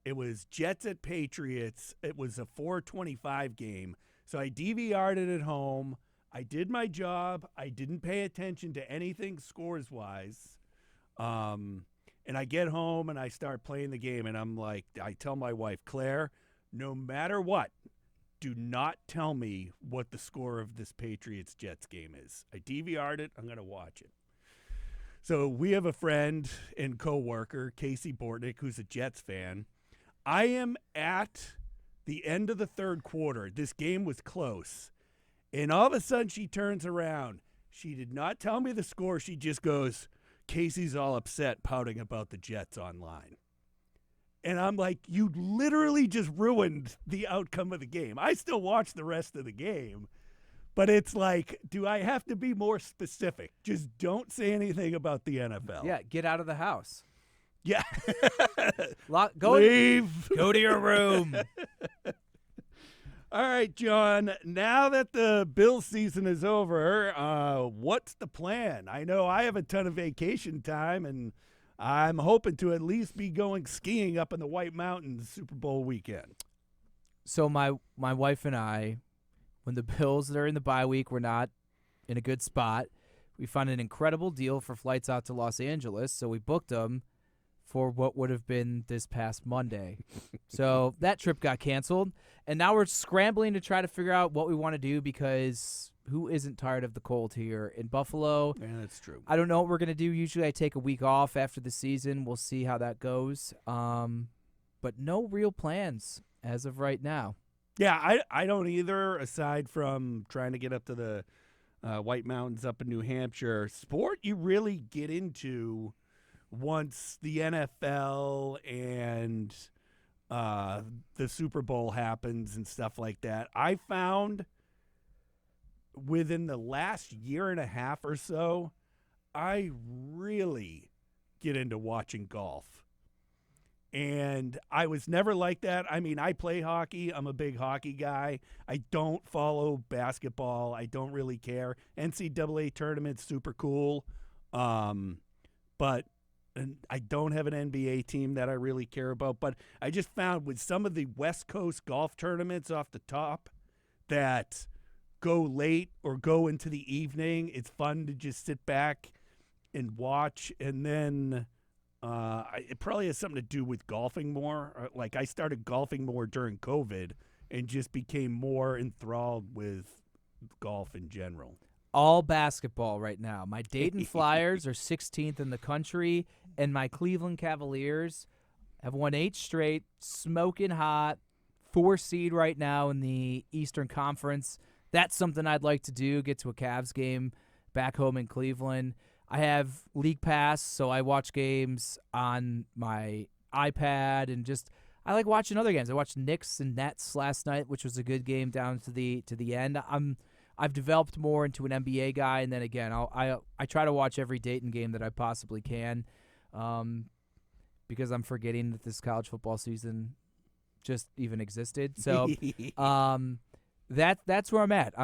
it was Jets at Patriots. It was a 4:25 game. So I DVR'd it at home. I did my job. I didn't pay attention to anything scores-wise. And I get home and I start playing the game, and I'm like, I tell my wife, Claire, no matter what, do not tell me what the score of this Patriots-Jets game is. I DVR'd it. I'm going to watch it. So we have a friend and coworker, Casey Bortnick, who's a Jets fan. I am at the end of the third quarter. This game was close. And all of a sudden she turns around. She did not tell me the score. She just goes, Casey's all upset, pouting about the Jets online. And I'm like, you literally just ruined the outcome of the game. I still watch the rest of the game, but it's like, do I have to be more specific? Just don't say anything about the NFL. Yeah, get out of the house. Yeah. Leave. Go to your room. All right, John, now that the Bills season is over, what's the plan? I know I have a ton of vacation time, and I'm hoping to at least be going skiing up in the White Mountains Super Bowl weekend. So my wife and I, when the Bills are in the bye week, we're not in a good spot. We found an incredible deal for flights out to Los Angeles, so we booked them for what would have been this past Monday. So that trip got canceled, and now we're scrambling to try to figure out what we want to do because who isn't tired of the cold here in Buffalo? Yeah, that's true. I don't know what we're going to do. Usually I take a week off after the season. We'll see how that goes. But no real plans as of right now. Yeah, I don't either, aside from trying to get up to the White Mountains up in New Hampshire. Sport you really get into once the NFL and the Super Bowl happens and stuff like that. I found within the last year and a half or so, I really get into watching golf. And I was never like that. I mean, I play hockey. I'm a big hockey guy. I don't follow basketball. I don't really care. NCAA tournament's super cool. But I don't have an NBA team that I really care about. But I just found with some of the West Coast golf tournaments off the top that go late or go into the evening, it's fun to just sit back and watch. And then it probably has something to do with golfing more. Like I started golfing more during COVID and just became more enthralled with golf in general. All basketball right now. My Dayton Flyers are 16th in the country, and my Cleveland Cavaliers have won 8 straight, smoking hot, 4 seed right now in the Eastern Conference. That's something I'd like to do, get to a Cavs game back home in Cleveland. I have League Pass, so I watch games on my iPad and just I like watching other games. I watched Knicks and Nets last night, which was a good game down to the end. I've developed more into an NBA guy, and then again, I try to watch every Dayton game that I possibly can, because I'm forgetting that this college football season just even existed. So, That's where I'm at.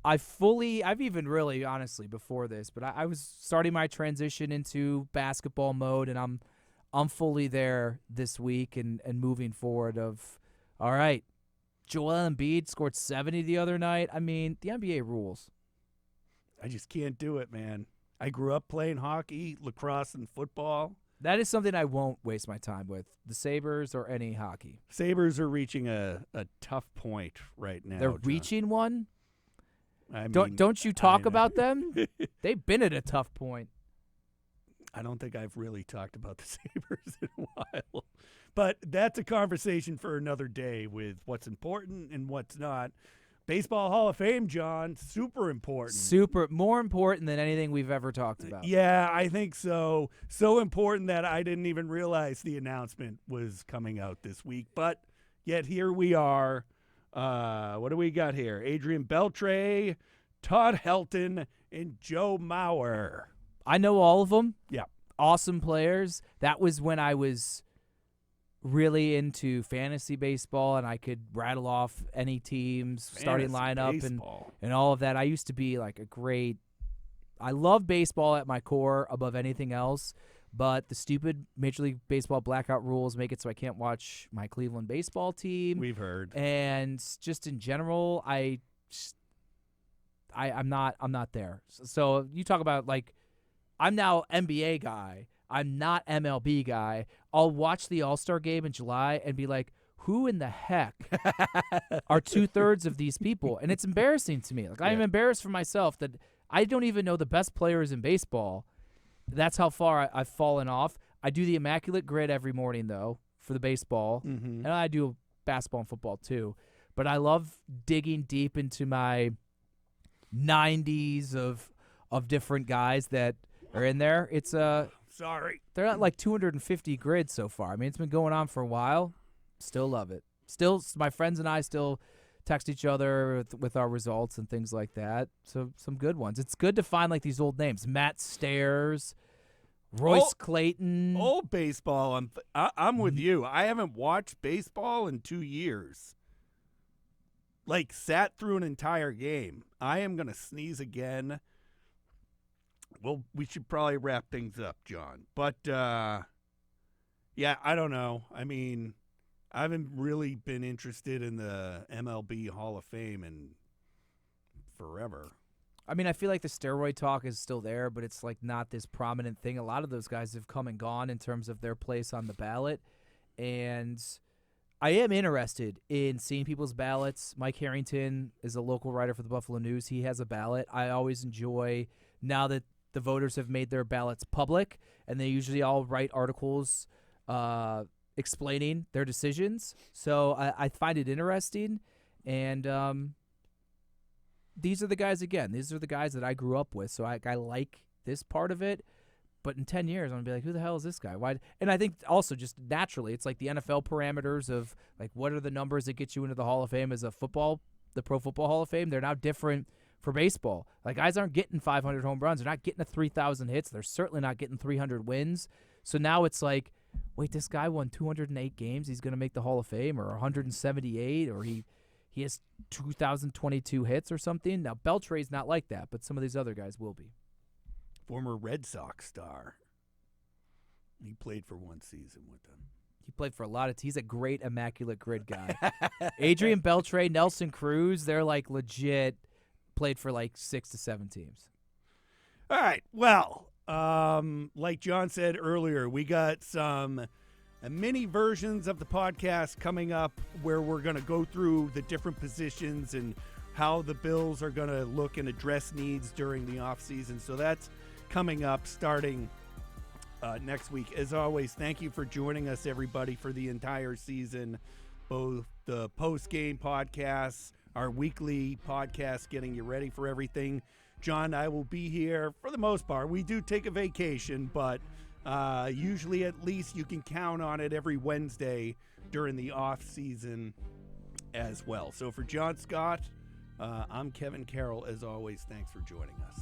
I've even really honestly before this, but I was starting my transition into basketball mode, and I'm fully there this week and moving forward. All right, Joel Embiid scored 70 the other night. I mean, the NBA rules. I just can't do it, man. I grew up playing hockey, lacrosse, and football. That is something I won't waste my time with, the Sabres or any hockey. Sabres are reaching a tough point right now. They're John. reaching one? I mean, don't you talk about them? They've been at a tough point. I don't think I've really talked about the Sabres in a while. But that's a conversation for another day with what's important and what's not. Baseball Hall of Fame, John, super important. More important than anything we've ever talked about. Yeah, I think so. So important that I didn't even realize the announcement was coming out this week. But yet here we are. What do we got here? Adrian Beltre, Todd Helton, and Joe Mauer. I know all of them. Yeah. Awesome players. That was when I was really into fantasy baseball, and I could rattle off any teams, starting lineup, and all of that. I used to be like I love baseball at my core above anything else, but the stupid Major League Baseball blackout rules make it so I can't watch my Cleveland baseball team. We've heard. And just in general, I'm not there. So you talk about like I'm now NBA guy. I'm not MLB guy. I'll watch the All-Star game in July and be like, who in the heck are 2/3 of these people? And it's embarrassing to me. Like I'm embarrassed for myself that I don't even know the best players in baseball. That's how far I've fallen off. I do the Immaculate Grid every morning, though, for the baseball. Mm-hmm. And I do basketball and football, too. But I love digging deep into my 90s of different guys that are in there. It's Sorry. They're at like 250 grids so far. I mean, it's been going on for a while. Still love it. Still, my friends and I still text each other with our results and things like that. So some good ones. It's good to find like these old names. Matt Stairs, Royce Clayton. Old baseball. I'm with you. I haven't watched baseball in 2 years. Like sat through an entire game. I am going to sneeze again. Well, we should probably wrap things up, John. But, yeah, I don't know. I mean, I haven't really been interested in the MLB Hall of Fame in forever. I mean, I feel like the steroid talk is still there, but it's like not this prominent thing. A lot of those guys have come and gone in terms of their place on the ballot. And I am interested in seeing people's ballots. Mike Harrington is a local writer for the Buffalo News. He has a ballot. I always enjoy, now that the voters have made their ballots public, and they usually all write articles explaining their decisions. So I find it interesting. And these are the guys, again, these are the guys that I grew up with. So I like this part of it. But in 10 years, I'm going to be like, who the hell is this guy? Why? And I think also just naturally, it's like the NFL parameters of, like, what are the numbers that get you into the Hall of Fame as a football, the Pro Football Hall of Fame? They're now different for baseball. Like, guys aren't getting 500 home runs. They're not getting 3,000 hits. They're certainly not getting 300 wins. So now it's like, wait, this guy won 208 games. He's going to make the Hall of Fame, or 178, or he has 2,022 hits or something. Now, Beltre's not like that, but some of these other guys will be. Former Red Sox star. He played for one season with them. He played for a lot of he's a great immaculate grid guy. Adrian Beltre, Nelson Cruz, they're like legit played for like 6 to 7 teams. All right. Well, like John said earlier, we got some mini versions of the podcast coming up where we're going to go through the different positions and how the Bills are going to look and address needs during the offseason. So that's coming up starting next week. As always, thank you for joining us, everybody, for the entire season, both the post-game podcasts, our weekly podcast, getting you ready for everything. John, I will be here for the most part. We do take a vacation, but usually at least you can count on it every Wednesday during the off-season as well. So for Jon Scott, I'm Kevin Carroll. As always, thanks for joining us.